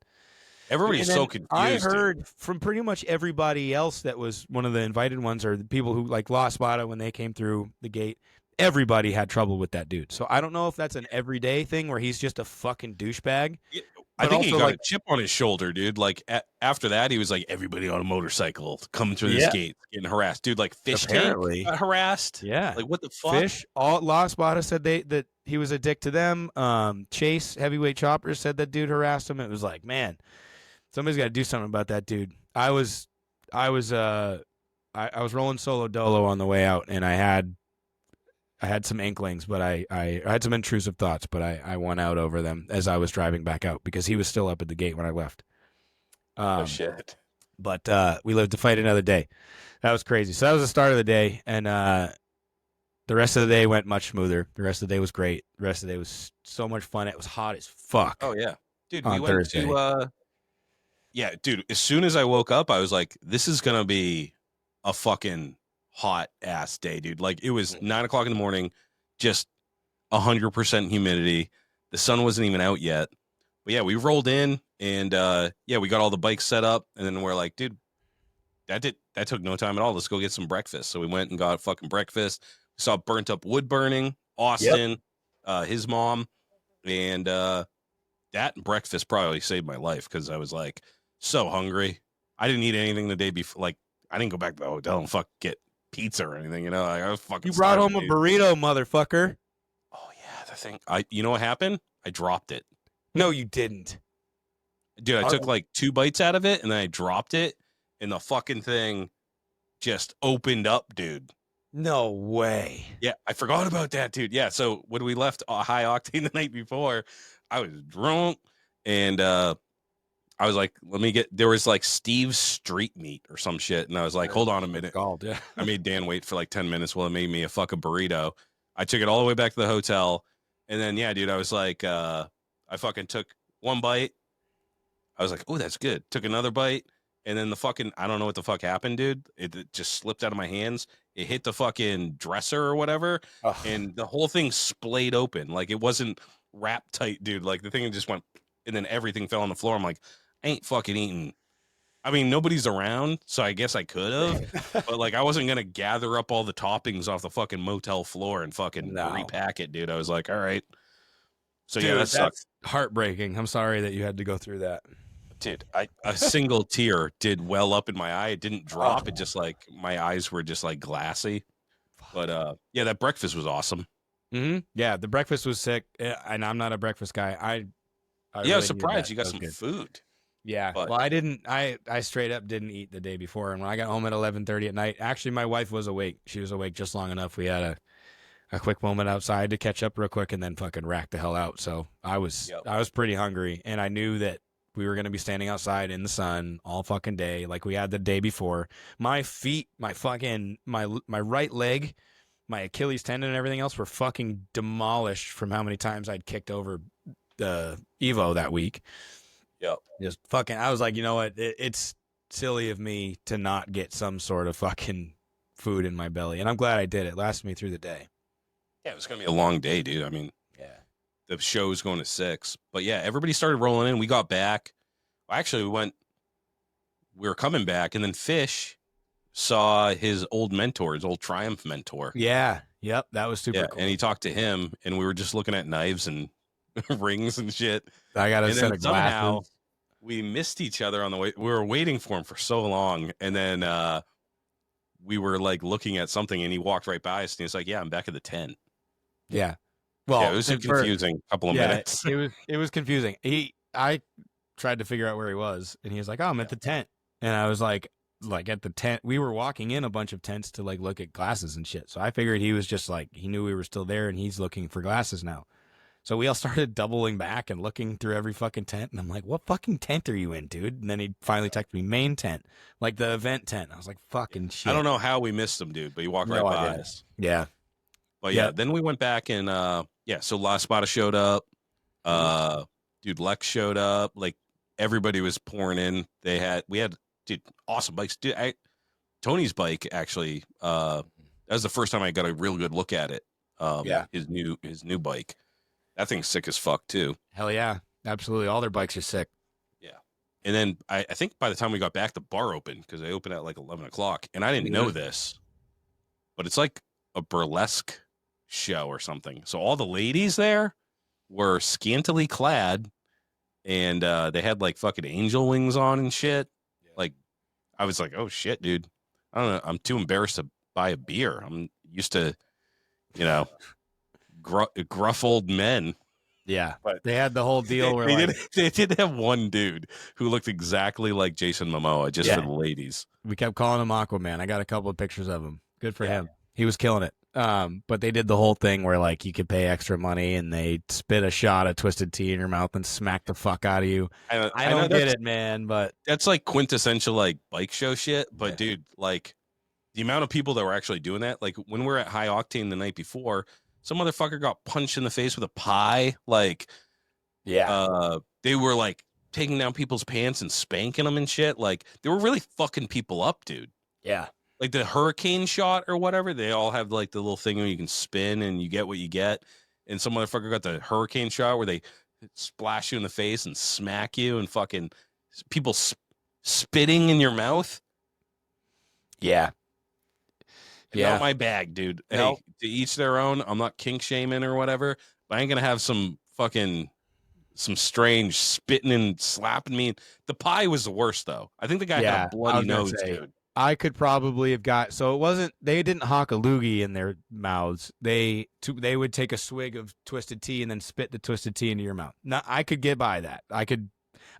Everybody's so confused. I heard from pretty much everybody else that was one of the invited ones or the people who like lost Spada when they came through the gate. Everybody had trouble with that dude. So I don't know if that's an everyday thing where he's just a fucking douchebag. Yeah, I think he also, got a chip on his shoulder, dude. Like after that, he was like, everybody on a motorcycle coming through this gate getting harassed, dude. Like Fish apparently Tank got harassed. Yeah, like what the fuck? Fish, all La Spada said that he was a dick to them. Chase Heavyweight Chopper said that dude harassed him. It was like, man, somebody's got to do something about that dude. I was rolling solo dolo on the way out, and I had some inklings, but I had some intrusive thoughts, but I won out over them as I was driving back out because he was still up at the gate when I left. Oh shit! But we lived to fight another day. That was crazy. So that was the start of the day, and the rest of the day went much smoother. The rest of the day was great. The rest of the day was so much fun. It was hot as fuck. Oh yeah, dude. On We went Thursday. to yeah, dude. As soon as I woke up, I was like, this is gonna be a fucking hot ass day, dude. Like it was 9 o'clock in the morning, just 100% humidity. The sun wasn't even out yet. But yeah, we rolled in and we got all the bikes set up, and then we're like, dude, that took no time at all. Let's go get some breakfast. So we went and got fucking breakfast. We saw burnt up wood burning, Austin, his mom, and that breakfast probably saved my life because I was like so hungry. I didn't eat anything the day before. Like I didn't go back to the hotel and get pizza or anything, Like, I was fucking. You brought home a burrito, motherfucker. Oh yeah, the thing. You know what happened? I dropped it. No, you didn't, dude. I took like 2 bites out of it, and then I dropped it, and the fucking thing just opened up, dude. No way. Yeah, I forgot about that, dude. Yeah, so when we left High Octane the night before, I was drunk, and I was like, there was like Steve's Street Meat or some shit. And I was like, hold on a minute. Yeah. I made Dan wait for like 10 minutes while it made me a fucking burrito. I took it all the way back to the hotel. And then, yeah, dude, I was like, I fucking took 1 bite. I was like, oh, that's good. Took another bite. And then I don't know what the fuck happened, dude. It just slipped out of my hands. It hit the fucking dresser or whatever. Ugh. And the whole thing splayed open. Like it wasn't wrapped tight, dude. Like the thing just went, and then everything fell on the floor. I'm like, I ain't fucking eating. I mean, nobody's around, so I guess I could have, but like I wasn't gonna gather up all the toppings off the fucking motel floor and fucking repack it, dude. I was like, all right. So dude, yeah, that sucks. Heartbreaking. I'm sorry that you had to go through that, dude. A single tear did well up in my eye. It didn't drop. It just like my eyes were just like glassy. But yeah, that breakfast was awesome. Mm-hmm. Yeah, the breakfast was sick, and I'm not a breakfast guy. I really was surprised you got some food. Yeah, but, well, I didn't. I straight up didn't eat the day before, and when I got home at 11:30 at night, actually, my wife was awake. She was awake just long enough. We had a quick moment outside to catch up real quick and then fucking rack the hell out. So I was pretty hungry, and I knew that we were going to be standing outside in the sun all fucking day like we had the day before. My feet, my right leg, my Achilles tendon and everything else were fucking demolished from how many times I'd kicked over the Evo that week. Yep. Just fucking, I was like, you know what? It's silly of me to not get some sort of fucking food in my belly. And I'm glad I did. It lasted me through the day. Yeah, it was going to be a long day, dude. I mean, yeah, the show was going to 6. But yeah, everybody started rolling in. We got back. Actually, we were coming back, and then Fish saw his old mentor, his old Triumph mentor. Yeah. Yep. That was super cool. And he talked to him, and we were just looking at knives and rings and shit. I got a set of glasses. We missed each other on the way. We were waiting for him for so long, and then we were like looking at something, and he walked right by us, and he was like, "Yeah, I'm back at the tent." Yeah. Well, yeah, it was a confusing couple of minutes. It was confusing. I tried to figure out where he was, and he was like, "Oh, I'm at the tent," and I was like at the tent. We were walking in a bunch of tents to like look at glasses and shit. So I figured he was just like he knew we were still there, and he's looking for glasses now. So we all started doubling back and looking through every fucking tent. And I'm like, what fucking tent are you in, dude? And then he finally texted me, main tent, like the event tent. I was like, fucking shit. I don't know how we missed him, dude, but he walked right by us. Yeah. But yeah, then we went back and, so La Spada showed up. Dude, Lex showed up. Like, everybody was pouring in. We had, dude, awesome bikes. Dude, Tony's bike, actually, that was the first time I got a real good look at it. His new bike. That thing's sick as fuck, too. Hell yeah. Absolutely. All their bikes are sick. Yeah. And then I think by the time we got back, the bar opened because they opened at like 11 o'clock. And I didn't know this, but it's like a burlesque show or something. So all the ladies there were scantily clad, and they had like fucking angel wings on and shit. Yeah. Like, I was like, oh shit, dude. I don't know. I'm too embarrassed to buy a beer. I'm used to, gruff old men. Yeah, but they had the whole deal where they did have one dude who looked exactly like Jason Momoa, just for the ladies. We kept calling him Aquaman. I got a couple of pictures of him. Good for him. He was killing it. But they did the whole thing where like you could pay extra money and they spit a shot of Twisted Tea in your mouth and smack the fuck out of you. I don't get it, man, but that's like quintessential like bike show shit. But dude, like the amount of people that were actually doing that, like when we were at High Octane the night before, some motherfucker got punched in the face with a pie. Like, they were like taking down people's pants and spanking them and shit. Like, they were really fucking people up, dude. Yeah. Like the hurricane shot or whatever. They all have like the little thing where you can spin and you get what you get. And some motherfucker got the hurricane shot where they splash you in the face and smack you and fucking people spitting in your mouth. Yeah. Not my bag, dude. No. Hey, to each their own. I'm not kink shaming or whatever, but I ain't gonna have some strange spitting and slapping me. The pie was the worst, though. I think the guy had a bloody nose, dude. I could probably have got. So it wasn't. They didn't hawk a loogie in their mouths. They would take a swig of Twisted Tea and then spit the Twisted Tea into your mouth. Now I could get by that.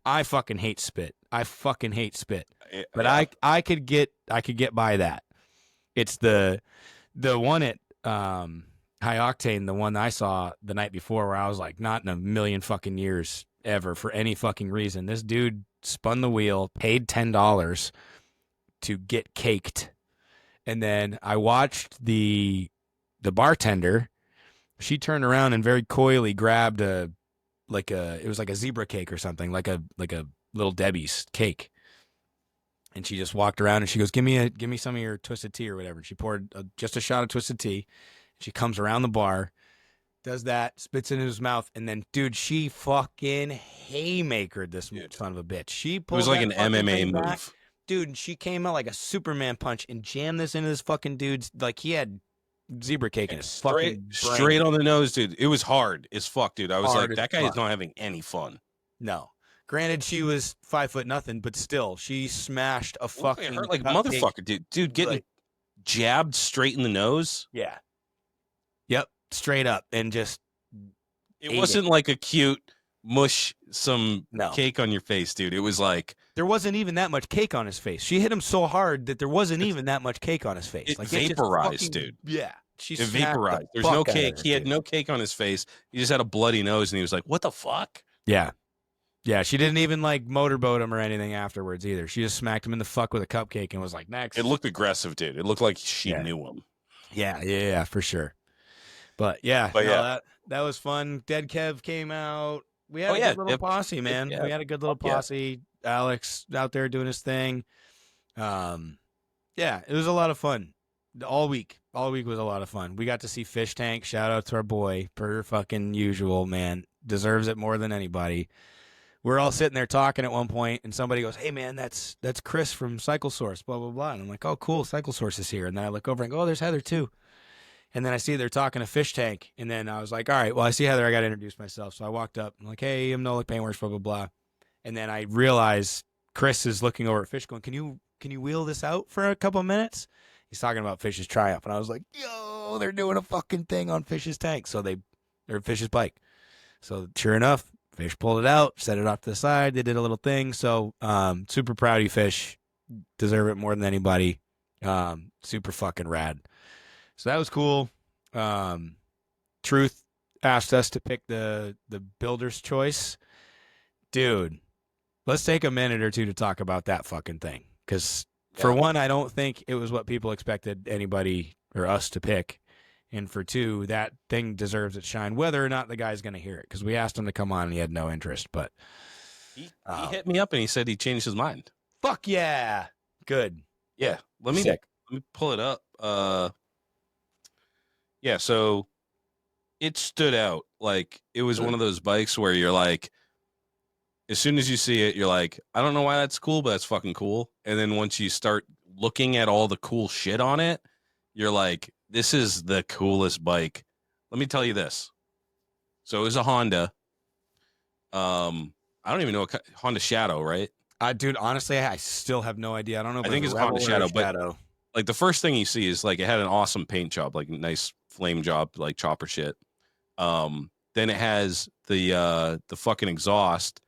I fucking hate spit. But I could get by that. It's the one at High Octane, the one I saw the night before, where I was like, not in a million fucking years ever for any fucking reason. This dude spun the wheel, paid $10 to get caked, and then I watched the bartender. She turned around and very coyly grabbed it was like a zebra cake or something, like a Little Debbie's cake. And she just walked around and she goes, give me some of your Twisted Tea or whatever. And she poured just a shot of Twisted Tea. She comes around the bar, does that, spits it in his mouth, and then, dude, she fucking haymakered this son of a bitch. She pulled. It was like an MMA move, back. Dude. And she came out like a Superman punch and jammed this into this fucking dude's, like he had zebra cake in his fucking brain. Straight on the nose, dude. It was hard as fuck, dude. I was hard like, that guy is not having any fun. No. Granted, she was 5'0", but still, she smashed a fucking. It hurt like motherfucker, dude. Dude, getting jabbed straight in the nose. Yeah. Yep, straight up, and just. It wasn't like a cute mush some cake on your face, dude. It was like there wasn't even that much cake on his face. She hit him so hard that there wasn't even that much cake on his face. It vaporized, dude. Yeah, She It smacked the vaporized. There's fuck no out of cake. her, He had dude. no cake on his face. He just had a bloody nose, and he was like, "What the fuck?" Yeah. Yeah, she didn't even like motorboat him or anything afterwards either. She just smacked him in the fuck with a cupcake and was like, next. It looked aggressive, dude. It looked like she Yeah. knew him. Yeah, for sure. But yeah, But no, yeah. that was fun. Dead Kev came out. We had Oh a yeah. good little posse, man. Yeah. We had a good little Fuck yeah. posse. Alex out there doing his thing. Yeah, it was a lot of fun. All week. All week was a lot of fun. We got to see Fish Tank. Shout out to our boy, per fucking usual, man. Deserves it more than anybody. We're all sitting there talking at one point, and somebody goes, "Hey, man, that's Chris from Cycle Source, blah, blah, blah." And I'm like, "Oh, cool, Cycle Source is here." And then I look over and go, "Oh, there's Heather, too." And then I see they're talking to Fish Tank. And then I was like, all right, well, I see Heather. I got to introduce myself. So I walked up. I'm like, "Hey, I'm Nolik Paintworks, blah, blah, blah." And then I realized Chris is looking over at Fish going, can you wheel this out for a couple of minutes? He's talking about Fish's Triumph. And I was like, yo, they're doing a fucking thing on Fish's tank. Or Fish's bike. So sure enough, Fish pulled it out, set it off to the side. They did a little thing. So super proud of you, Fish. Deserve it more than anybody. Super fucking rad. So that was cool. Truth asked us to pick the builder's choice. Dude, let's take a minute or two to talk about that fucking thing. Because for one, I don't think it was what people expected anybody or us to pick. And for two, that thing deserves its shine, whether or not the guy's going to hear it. Because we asked him to come on and he had no interest. But he hit me up and he said he changed his mind. Fuck yeah. Good. Yeah. Let me pull it up. Yeah, so it stood out. Like, it was one of those bikes where you're like, as soon as you see it, you're like, I don't know why that's cool, but that's fucking cool. And then once you start looking at all the cool shit on it, you're like, this is the coolest bike. Let me tell you this. So it was a Honda. I don't even know what Honda Shadow, right? Dude, honestly, I still have no idea. I don't know if I think it's Honda Shadow, but like the first thing you see is like it had an awesome paint job, like nice flame job, like chopper shit. Then it has the fucking exhaust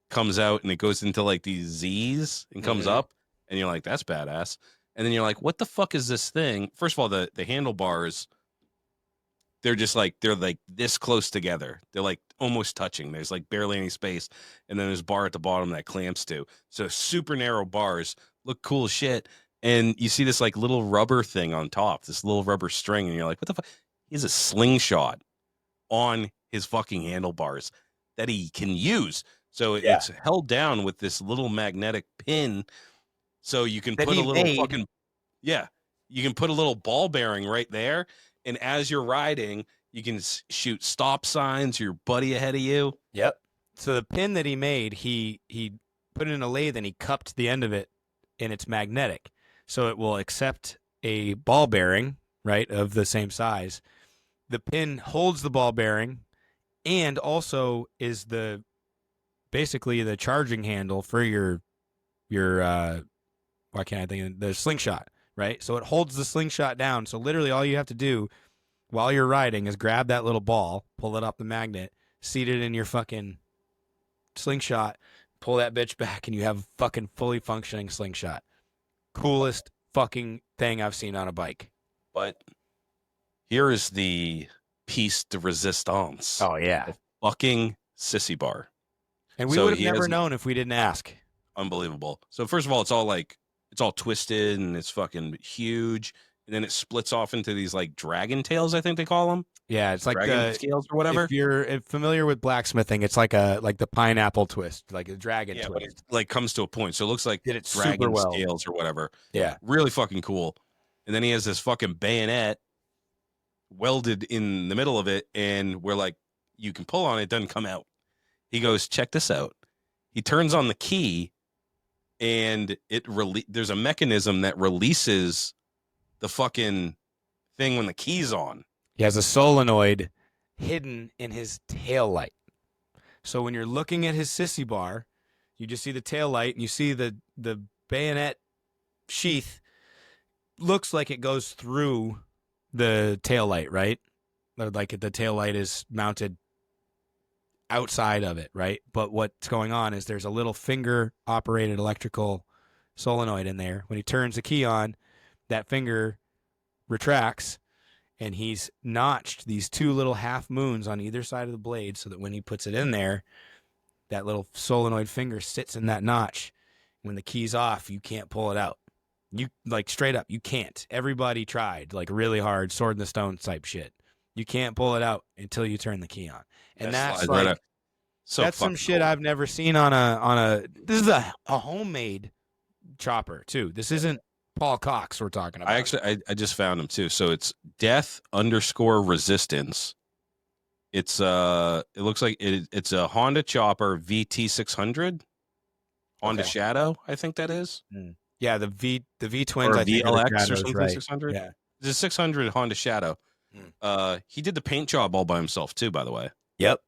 comes out and it goes into like these Z's and comes up, and you're like, that's badass. And then you're like, what the fuck is this thing? First of all, the handlebars, they're like this close together. They're like almost touching. There's like barely any space, and then there's a bar at the bottom that clamps to. So super narrow bars, look cool as shit. And you see this like little rubber thing on top, this little rubber string, and you're like, what the fuck? He has a slingshot on his fucking handlebars that he can use. So it's held down with this little magnetic pin. So you can put a little you can put a little ball bearing right there. And as you're riding, you can shoot stop signs, your buddy ahead of you. Yep. So the pin that he made, he put it in a lathe and he cupped the end of it, and it's magnetic. So it will accept a ball bearing, right, of the same size. The pin holds the ball bearing and also is basically the charging handle for your why can't I think of the slingshot, right? So it holds the slingshot down. So literally all you have to do while you're riding is grab that little ball, pull it off the magnet, seat it in your fucking slingshot, pull that bitch back, and you have a fucking fully functioning slingshot. Coolest fucking thing I've seen on a bike. But here is the piece de resistance. Oh, yeah. The fucking sissy bar. And we would have never known if we didn't ask. Unbelievable. So first of all, it's all twisted and it's fucking huge. And then it splits off into these like dragon tails, I think they call them. Yeah, it's like dragon scales or whatever. If you're familiar with blacksmithing, it's like the pineapple twist, like a dragon twist. But it like comes to a point. So it looks like dragon scales or whatever. Yeah. Really fucking cool. And then he has this fucking bayonet welded in the middle of it, and we're like, you can pull on it, doesn't come out. He goes, check this out. He turns on the key, and there's a mechanism that releases the fucking thing when the key's on. He has a solenoid hidden in his tail light. So when you're looking at his sissy bar, you just see the tail light and you see the bayonet sheath. Looks like it goes through the tail light, right? Like the tail light is mounted outside of it, right? But what's going on is there's a little finger operated electrical solenoid in there. When he turns the key on, that finger retracts and he's notched these 2 little half moons on either side of the blade so that when he puts it in there, that little solenoid finger sits in that notch. When the key's off, you can't pull it out. You like straight up, you can't. Everybody tried like really hard, sword in the stone type shit. You can't pull it out until you turn the key on, and that's like right so that's some shit cool. I've never seen on a. This is a homemade chopper too. This isn't Paul Cox we're talking about. I just found him too. So it's death_resistance. It's it looks like it's a Honda Chopper VT600, Honda Shadow, I think that is. Yeah, the V twins, or I think VLX or something, right? 600. Yeah, It's a 600 Honda Shadow. He did the paint job all by himself too, by the way. Yep.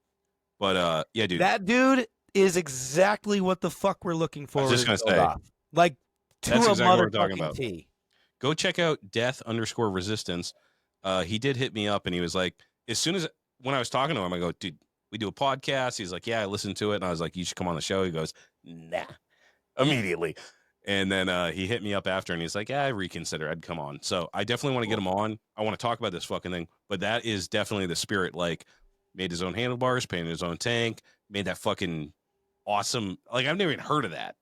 But yeah, dude, that dude is exactly what the fuck we're looking for. I was just gonna say, like, that's exactly what we're talking about. T. Go check out death_resistance. He did hit me up and he was like, as soon as when I was talking to him, I go, dude, we do a podcast. He's like, yeah, I listened to it. And I was like, you should come on the show. He goes, nah, immediately. And then he hit me up after and he's like, yeah, I reconsider. I'd come on. So I definitely want to get him on. I want to talk about this fucking thing. But that is definitely the spirit. Like, made his own handlebars, painted his own tank, made that fucking awesome. Like, I've never even heard of that.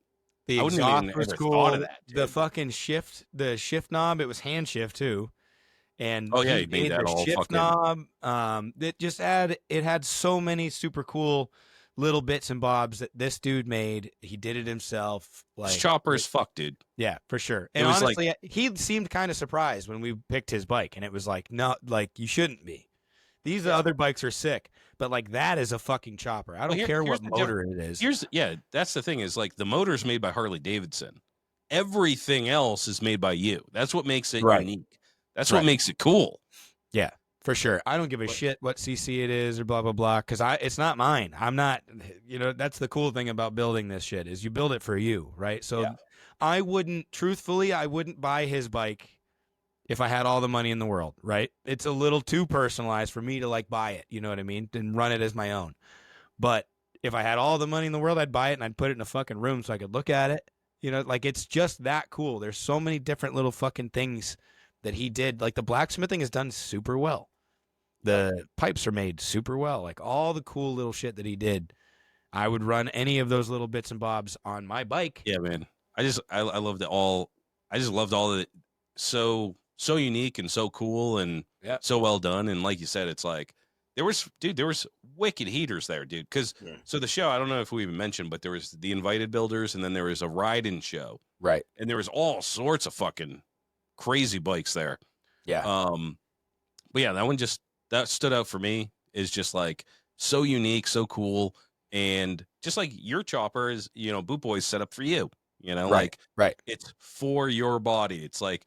The I wouldn't exhaust even was ever cool. thought of that, dude. The shift knob, it was hand shift too. And he made that all shift fucking knob. It had so many super cool little bits and bobs that this dude made. He did it himself. Like, this chopper as fuck, dude. Yeah, for sure. And honestly, he seemed kind of surprised when we picked his bike, and it was like, no, like, you shouldn't be. These other bikes are sick, but like, that is a fucking chopper. I don't care what motor it is. That's the thing is, like, the motor's made by Harley Davidson. Everything else is made by you. That's what makes it unique. That's what makes it cool. Yeah, for sure. I don't give a shit what CC it is or blah, blah, blah, because it's not mine. I'm not, that's the cool thing about building this shit is you build it for you, right? So I wouldn't buy his bike if I had all the money in the world, right? It's a little too personalized for me to like buy it, you know what I mean? And run it as my own. But if I had all the money in the world, I'd buy it and I'd put it in a fucking room so I could look at it. Like, it's just that cool. There's so many different little fucking things that he did. Like, the blacksmithing is done super well. The pipes are made super well. Like, all the cool little shit that he did. I would run any of those little bits and bobs on my bike. Yeah, man. I loved it all. I just loved all of it. So unique and so cool and so well done. And like you said, it's like there was wicked heaters there, dude. Because so the show, I don't know if we even mentioned, but there was the invited builders and then there was a ride-in show. Right. And there was all sorts of fucking crazy bikes there. Yeah. But yeah, that stood out for me is just like so unique, so cool. And just like your chopper is, Boot Boy's set up for you, right. It's for your body. It's like,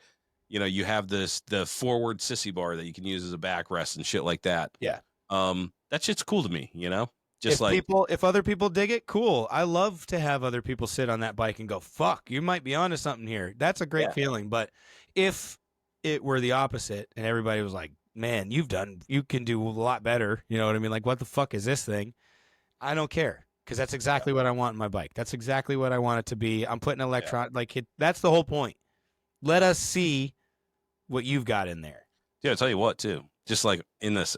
you have the forward sissy bar that you can use as a backrest and shit like that. Yeah. That shit's cool to me, Just if other people dig it, cool. I love to have other people sit on that bike and go, fuck, you might be onto something here. That's a great feeling. But if it were the opposite and everybody was like, man, you can do a lot better. You know what I mean? Like, what the fuck is this thing? I don't care. Because that's exactly what I want in my bike. That's exactly what I want it to be. I'm putting that's the whole point. Let us see what you've got in there. Yeah, I'll tell you what, too. Just like in this,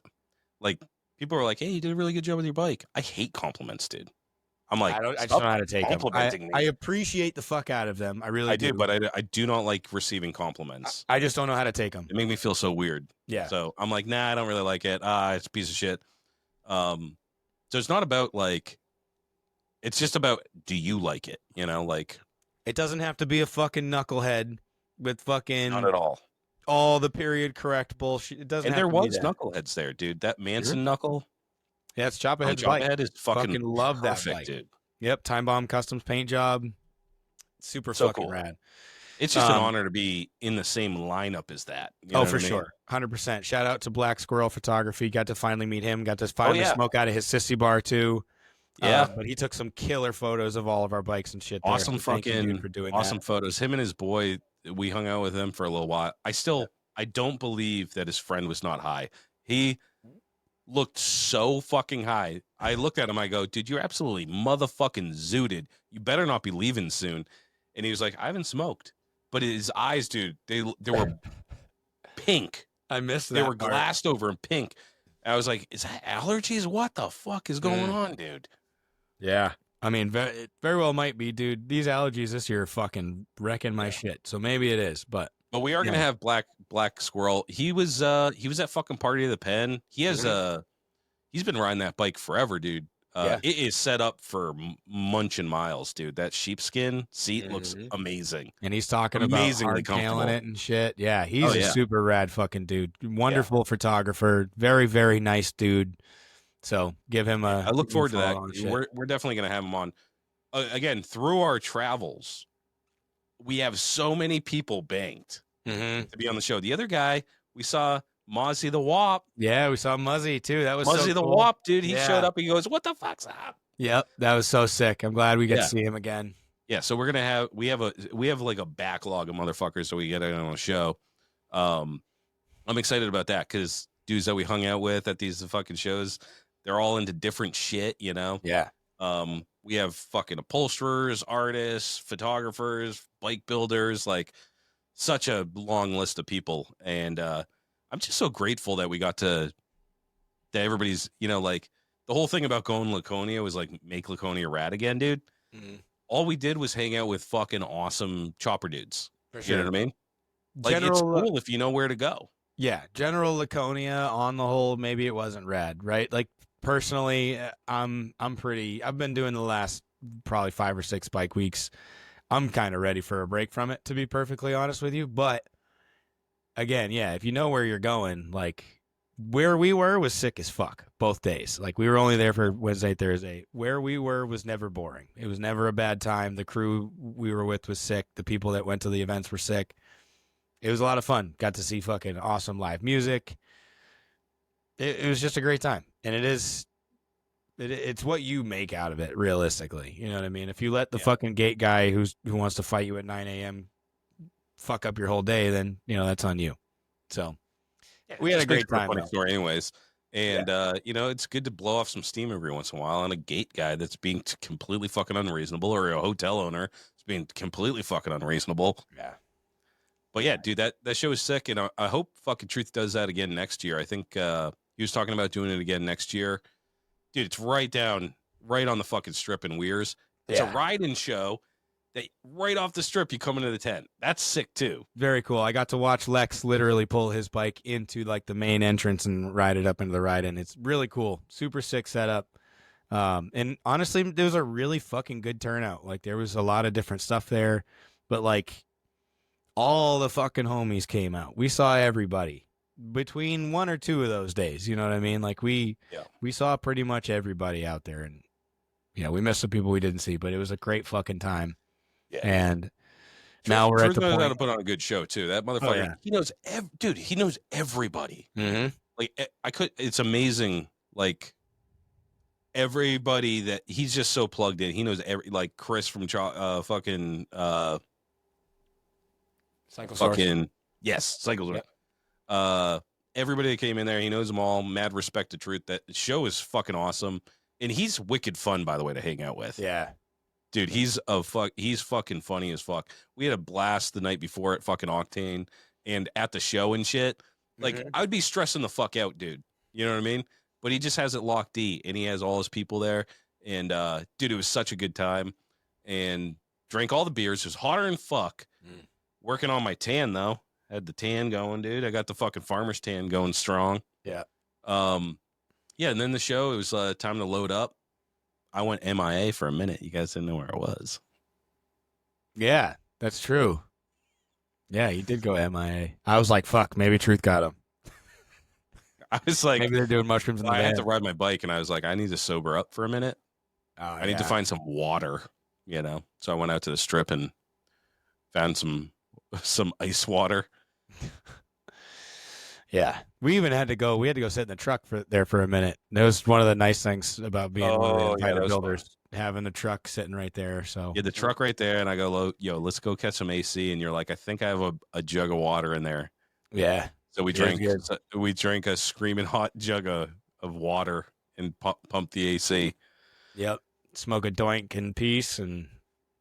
like, people are like, hey, you did a really good job with your bike. I hate compliments, dude. I'm like, I just don't know how to take them. Me. I appreciate the fuck out of them. I really do. But I do not like receiving compliments. I just don't know how to take them. It make me feel so weird. Yeah. So I'm like, nah, I don't really like it. It's a piece of shit. So it's not about like, it's just about, do you like it? Like, it doesn't have to be a fucking knucklehead with fucking not at all the period correct bullshit. It doesn't. And have there to was knuckleheads there, dude. That Manson knuckle. Yeah, it's Chopperhead's bike. Chopperhead is fucking love perfect, that bike, dude. Yep, Time Bomb Customs paint job. Super so fucking cool. Rad. It's just an honor to be in the same lineup as that. For sure. 100%. Shout out to Black Squirrel Photography. Got to finally meet him. Got to finally smoke out of his sissy bar too. Yeah. But he took some killer photos of all of our bikes and shit. Awesome there. fucking thank you, dude, for doing awesome photos. Him and his boy, we hung out with him for a little while. I don't believe that his friend was not high. He looked so fucking high. I looked at him. I go, dude, you're absolutely motherfucking zooted. You better not be leaving soon. And he was like, I haven't smoked. But his eyes, dude, they were pink. I missed They that were part. glassed over in pink. I was like, is that allergies? What the fuck is going on, dude? Yeah. I mean, it very well might be, dude. These allergies this year are fucking wrecking my Yeah. shit. So maybe it is, but But we are yeah. gonna have Black Squirrel. He was at fucking Party of the Pen. He has he's been riding that bike forever, dude. Yeah. It is set up for munching miles, dude. That sheepskin seat looks amazing. And he's talking about Amazingly hardtailing comfortable. it and shit. Yeah, he's Oh, a yeah. super rad fucking dude. Wonderful photographer. Very, very nice dude. So give him a. I look forward to that. follow on shit. We're definitely gonna have him on. Again, through our travels, we have so many people banked to be on the show. The other guy we saw, Mozzie the Wop. Yeah, we saw Muzzy too. That was Muzzy so the cool. Wop, dude. He Yeah. showed up. He goes, "What the fuck's up?" Yep, that was so sick. I'm glad we get Yeah. to see him again. Yeah, so we're gonna have we have like a backlog of motherfuckers, so we get it on a show. I'm excited about that because dudes that we hung out with at these fucking shows, they're all into different shit, you know. Yeah. We have fucking upholsterers, artists, photographers, bike builders, like such a long list of people, and I'm just so grateful that we got that everybody's, you know, like the whole thing about going to Laconia was like make Laconia rad again, dude. All we did was hang out with fucking awesome chopper dudes. For You know what I mean? Like it's cool if you know where to go. Yeah, General Laconia on the whole, maybe it wasn't rad, right? Like personally, I'm pretty. I've been doing the last probably 5 or 6 bike weeks. I'm kind of ready for a break from it, to be perfectly honest with you. But again, yeah, if you know where you're going, like where we were was sick as fuck both days. Like we were only there for Wednesday, Thursday. Where we were was never boring. It was never a bad time. The crew we were with was sick. The people that went to the events were sick. It was a lot of fun. Got to see fucking awesome live music. It was just a great time. And it's what you make out of it, realistically. You know what I mean? If you let the fucking gate guy who wants to fight you at 9 a.m. fuck up your whole day, then, you know, that's on you. So we had a great time. Funny story anyways. And, you know, it's good to blow off some steam every once in a while on a gate guy that's being completely fucking unreasonable, or a hotel owner that's being completely fucking unreasonable. Yeah. But yeah, dude, that show is sick, and I hope fucking Truth does that again next year. I think he was talking about doing it again next year. Dude, it's right on the fucking strip in Weirs. It's a ride-in show that right off the strip you come into the tent. That's sick too. Very cool. I got to watch Lex literally pull his bike into like the main entrance and ride it up into the ride-in. It's really cool. Super sick setup. And honestly, there was a really fucking good turnout. Like there was a lot of different stuff there, but like all the fucking homies came out. We saw everybody between 1 or 2 of those days. You know what I mean? Like we saw pretty much everybody out there, and we missed the people we didn't see, but it was a great fucking time. Yeah. And now we're at the point. How to put on a good show too. That motherfucker, he knows, dude. He knows everybody. Mm-hmm. Like it's amazing. Like everybody that he's just so plugged in. He knows like Chris from fucking Cycle fucking yes, Cycle Source. Yep. Everybody that came in there, he knows them all. Mad respect to Truth. That show is fucking awesome, and he's wicked fun, by the way, to hang out with. Yeah, dude, he's fucking funny as fuck. We had a blast the night before at fucking Octane and at the show and shit. Like I would be stressing the fuck out, dude. You know what I mean? But he just has it locked D, and he has all his people there. And dude, it was such a good time. And drank all the beers. It was hotter than fuck. Working on my tan though. Had the tan going, dude. I got the fucking farmer's tan going strong. Yeah. Yeah, and then the show, it was time to load up. I went MIA for a minute. You guys didn't know where I was. Yeah, that's true. Yeah, you did go MIA. I was like, fuck, maybe Truth got him. I was like, maybe they're doing mushrooms in the I van. had to ride my bike, and I was like, I need to sober up for a minute. Oh, I need to find some water, you know? So I went out to the strip and found some ice water. Yeah, we even had to go. We had to go sit in the truck for a minute. That was one of the nice things about being one of the builders, having the truck sitting right there. So yeah, the truck right there, and I go, yo, let's go catch some AC. And you're like, I think I have a jug of water in there. Yeah. So we drank a screaming hot jug of water and pump the AC. Yep. Smoke a doink in peace and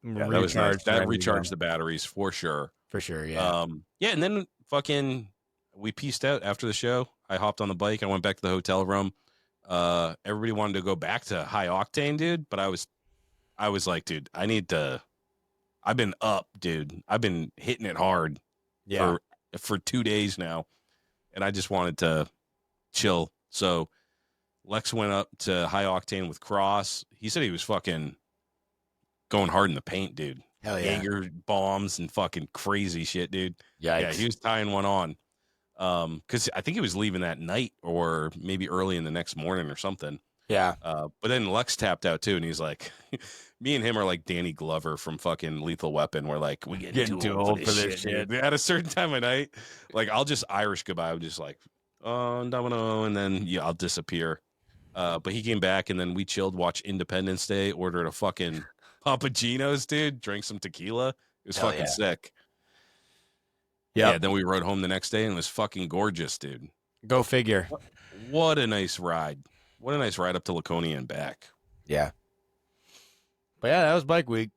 that was nice. That recharged the batteries for sure. For sure, yeah. Yeah, and then fucking we pieced out after the show. I hopped on the bike. I went back to the hotel room. Everybody wanted to go back to high octane, dude. But I was like, dude, I need to. I've been up, dude. I've been hitting it hard Yeah. for 2 days now, and I just wanted to chill. So Lex went up to high octane with Cross. He said he was fucking going hard in the paint, dude. Hell yeah. Jaeger bombs and fucking crazy shit, dude. Yikes. Yeah, he was tying one on. Because I think he was leaving that night or maybe early in the next morning or something. Yeah. But then Lex tapped out too, and he's like, me and him are like Danny Glover from fucking Lethal Weapon. We're like, we getting too old for this shit. At a certain time of night, like I'll just Irish goodbye. I'm just like, oh, domino, and then yeah, I'll disappear. But he came back, and then we chilled, watched Independence Day, ordered a fucking Papagenos, dude, drank some tequila. It was Hell fucking yeah. sick. Yep. Yeah, then we rode home the next day, and it was fucking gorgeous, dude. Go figure. What a nice ride. What a nice ride up to Laconia and back. Yeah. But yeah, that was bike week.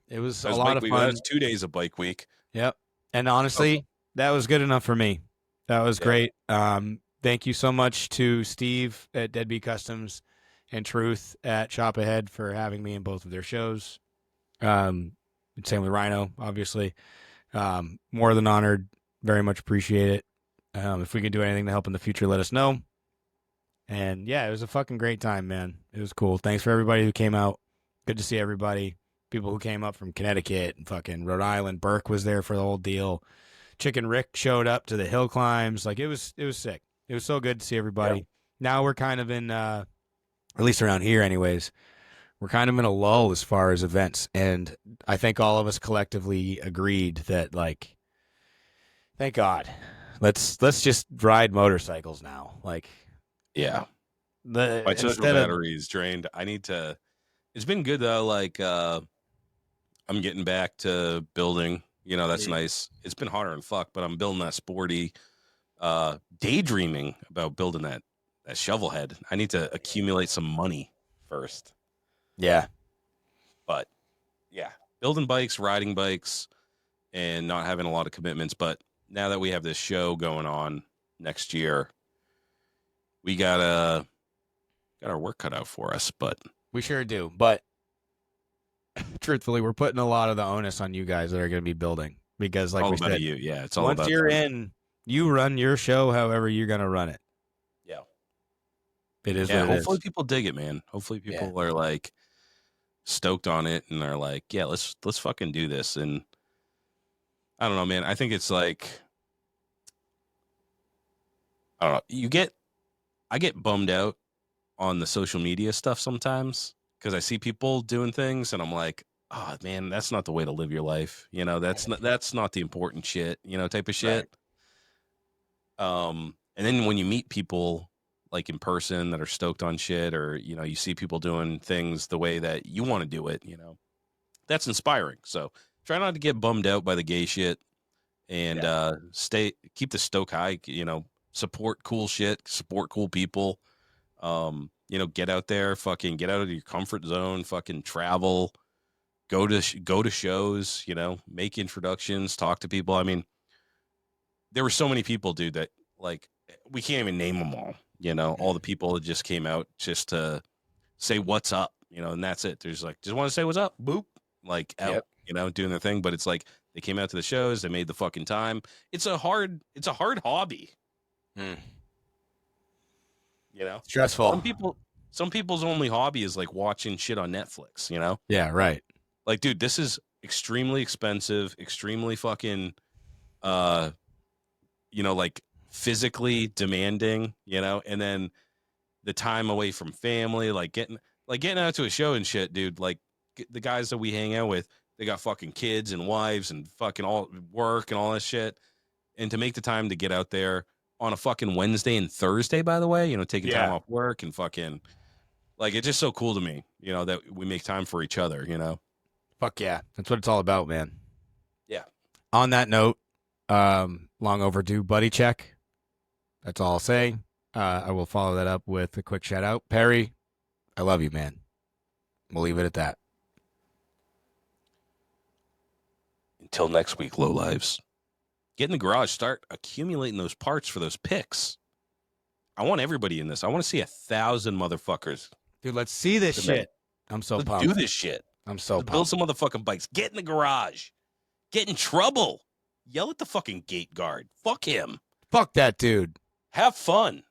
It was a lot of fun. That was 2 days of bike week. Yep. And honestly, that was good enough for me. That was great. Thank you so much to Steve at Deadbeat Customs and Truth at Shop Ahead for having me in both of their shows. Same with Rhino, obviously. More than honored. Very much appreciate it. If we can do anything to help in the future, let us know. And yeah, it was a fucking great time, man. It was cool. Thanks for everybody who came out. Good to see everybody. People who came up from Connecticut and fucking Rhode Island. Burke was there for the whole deal. Chicken Rick showed up to the hill climbs. Like it was sick. It was so good to see everybody. Yeah. Now we're kind of in, at least around here anyways, we're kind of in a lull as far as events. And I think all of us collectively agreed that, like, thank God, let's just ride motorcycles now. Like, yeah, my social battery is drained. I need to. It's been good though. Like, I'm getting back to building. You know, that's nice. It's been harder than fuck, but I'm building that sporty. Daydreaming about building that shovel head. I need to accumulate some money first. Yeah. But yeah, building bikes, riding bikes, and not having a lot of commitments. But now that we have this show going on next year, we got our work cut out for us. But we sure do. But truthfully, we're putting a lot of the onus on you guys that are going to be building, because like all we about said, you. Yeah, it's all once about you're them. in, you run your show however you're going to run it. Yeah. It is. Yeah. What it hopefully is. people dig it, man. Hopefully people are like stoked on it and are like, yeah, let's fucking do this. And I don't know, man. I think it's like, I don't know. I get bummed out on the social media stuff sometimes because I see people doing things and I'm like, oh man, that's not the way to live your life. You know, that's not the important shit, you know, type of shit. Right. And then when you meet people like in person that are stoked on shit, or, you know, you see people doing things the way that you want to do it, you know, that's inspiring. So try not to get bummed out by the gay shit and keep the stoke high, you know, support cool shit, support cool people. You know, get out there, fucking get out of your comfort zone, fucking travel, go to shows, you know, make introductions, talk to people. I mean, there were so many people, dude, that like we can't even name them all. You know, all the people that just came out just to say what's up, you know, and that's it. There's like, just want to say what's up, boop, like out, you know, doing their thing. But it's like they came out to the shows, they made the fucking time. It's a hard hobby. You know, stressful. Some people's only hobby is like watching shit on Netflix, you know? Yeah, right. Like, dude, this is extremely expensive, extremely fucking, you know, like physically demanding, you know, and then the time away from family, like getting out to a show and shit, dude. Like the guys that we hang out with, they got fucking kids and wives and fucking all work and all that shit. And to make the time to get out there on a fucking Wednesday and Thursday, by the way, you know, taking time off work and fucking, like, it's just so cool to me, you know, that we make time for each other, you know? Fuck yeah. That's what it's all about, man. Yeah. On that note, long overdue buddy check. That's all I'll say. I will follow that up with a quick shout out. Perry, I love you, man. We'll leave it at that. Until next week, Lowlives. Get in the garage, start accumulating those parts for those picks. I want everybody in this. I want to see 1,000 motherfuckers. Dude, let's see this shit. I'm so Let's pumped. do this shit. I'm so Let's pumped. build some motherfucking bikes. Get in the garage. Get in trouble. Yell at the fucking gate guard. Fuck him. Fuck that dude. Have fun.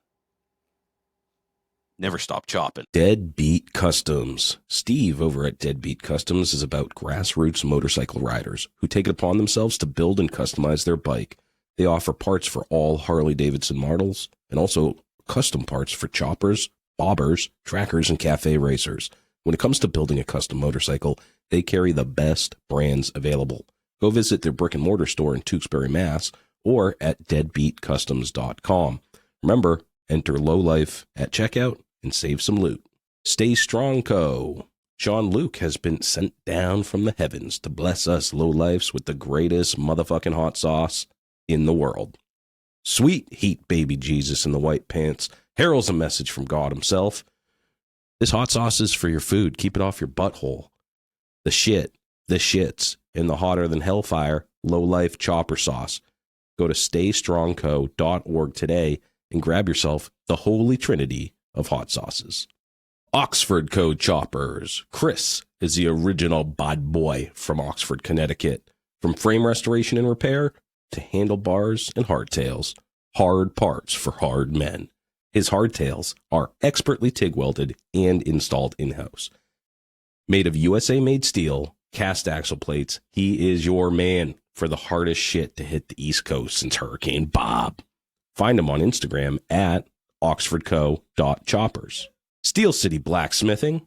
Never stop chopping. Deadbeat Customs. Steve over at Deadbeat Customs is about grassroots motorcycle riders who take it upon themselves to build and customize their bike. They offer parts for all Harley-Davidson models and also custom parts for choppers, bobbers, trackers, and cafe racers. When it comes to building a custom motorcycle, they carry the best brands available. Go visit their brick and mortar store in Tewksbury, Mass, or at deadbeatcustoms.com. Remember, enter Lowlife at checkout and save some loot. Stay Strong Co. Sean Luke has been sent down from the heavens to bless us lowlifes with the greatest motherfucking hot sauce in the world. Sweet heat baby Jesus in the white pants heralds a message from God himself. This hot sauce is for your food. Keep it off your butthole. The shits, and the hotter than hellfire Lowlife chopper sauce. Go to staystrongco.org today and grab yourself the holy trinity of hot sauces. Oxford Co. Choppers. Chris is the original bad boy from Oxford, Connecticut. From frame restoration and repair to handlebars and hardtails. Hard parts for hard men. His hardtails are expertly TIG welded and installed in-house. Made of USA-made steel, cast axle plates, he is your man for the hardest shit to hit the East Coast since Hurricane Bob. Find him on Instagram at oxfordco.choppers. Steel City Blacksmithing.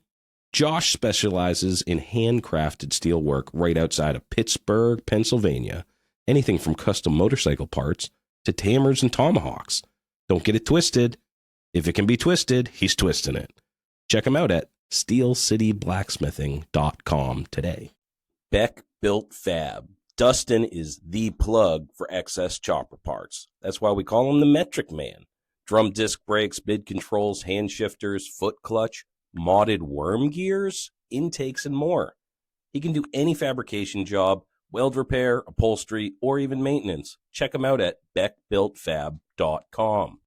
Josh specializes in handcrafted steel work right outside of Pittsburgh, Pennsylvania. Anything from custom motorcycle parts to hammers and tomahawks. Don't get it twisted. If it can be twisted, he's twisting it. Check him out at steelcityblacksmithing.com today. Beck Built Fab. Dustin is the plug for excess chopper parts. That's why we call him the Metric Man. Drum disc brakes, mid controls, hand shifters, foot clutch, modded worm gears, intakes, and more. He can do any fabrication job, weld repair, upholstery, or even maintenance. Check him out at beckbuiltfab.com.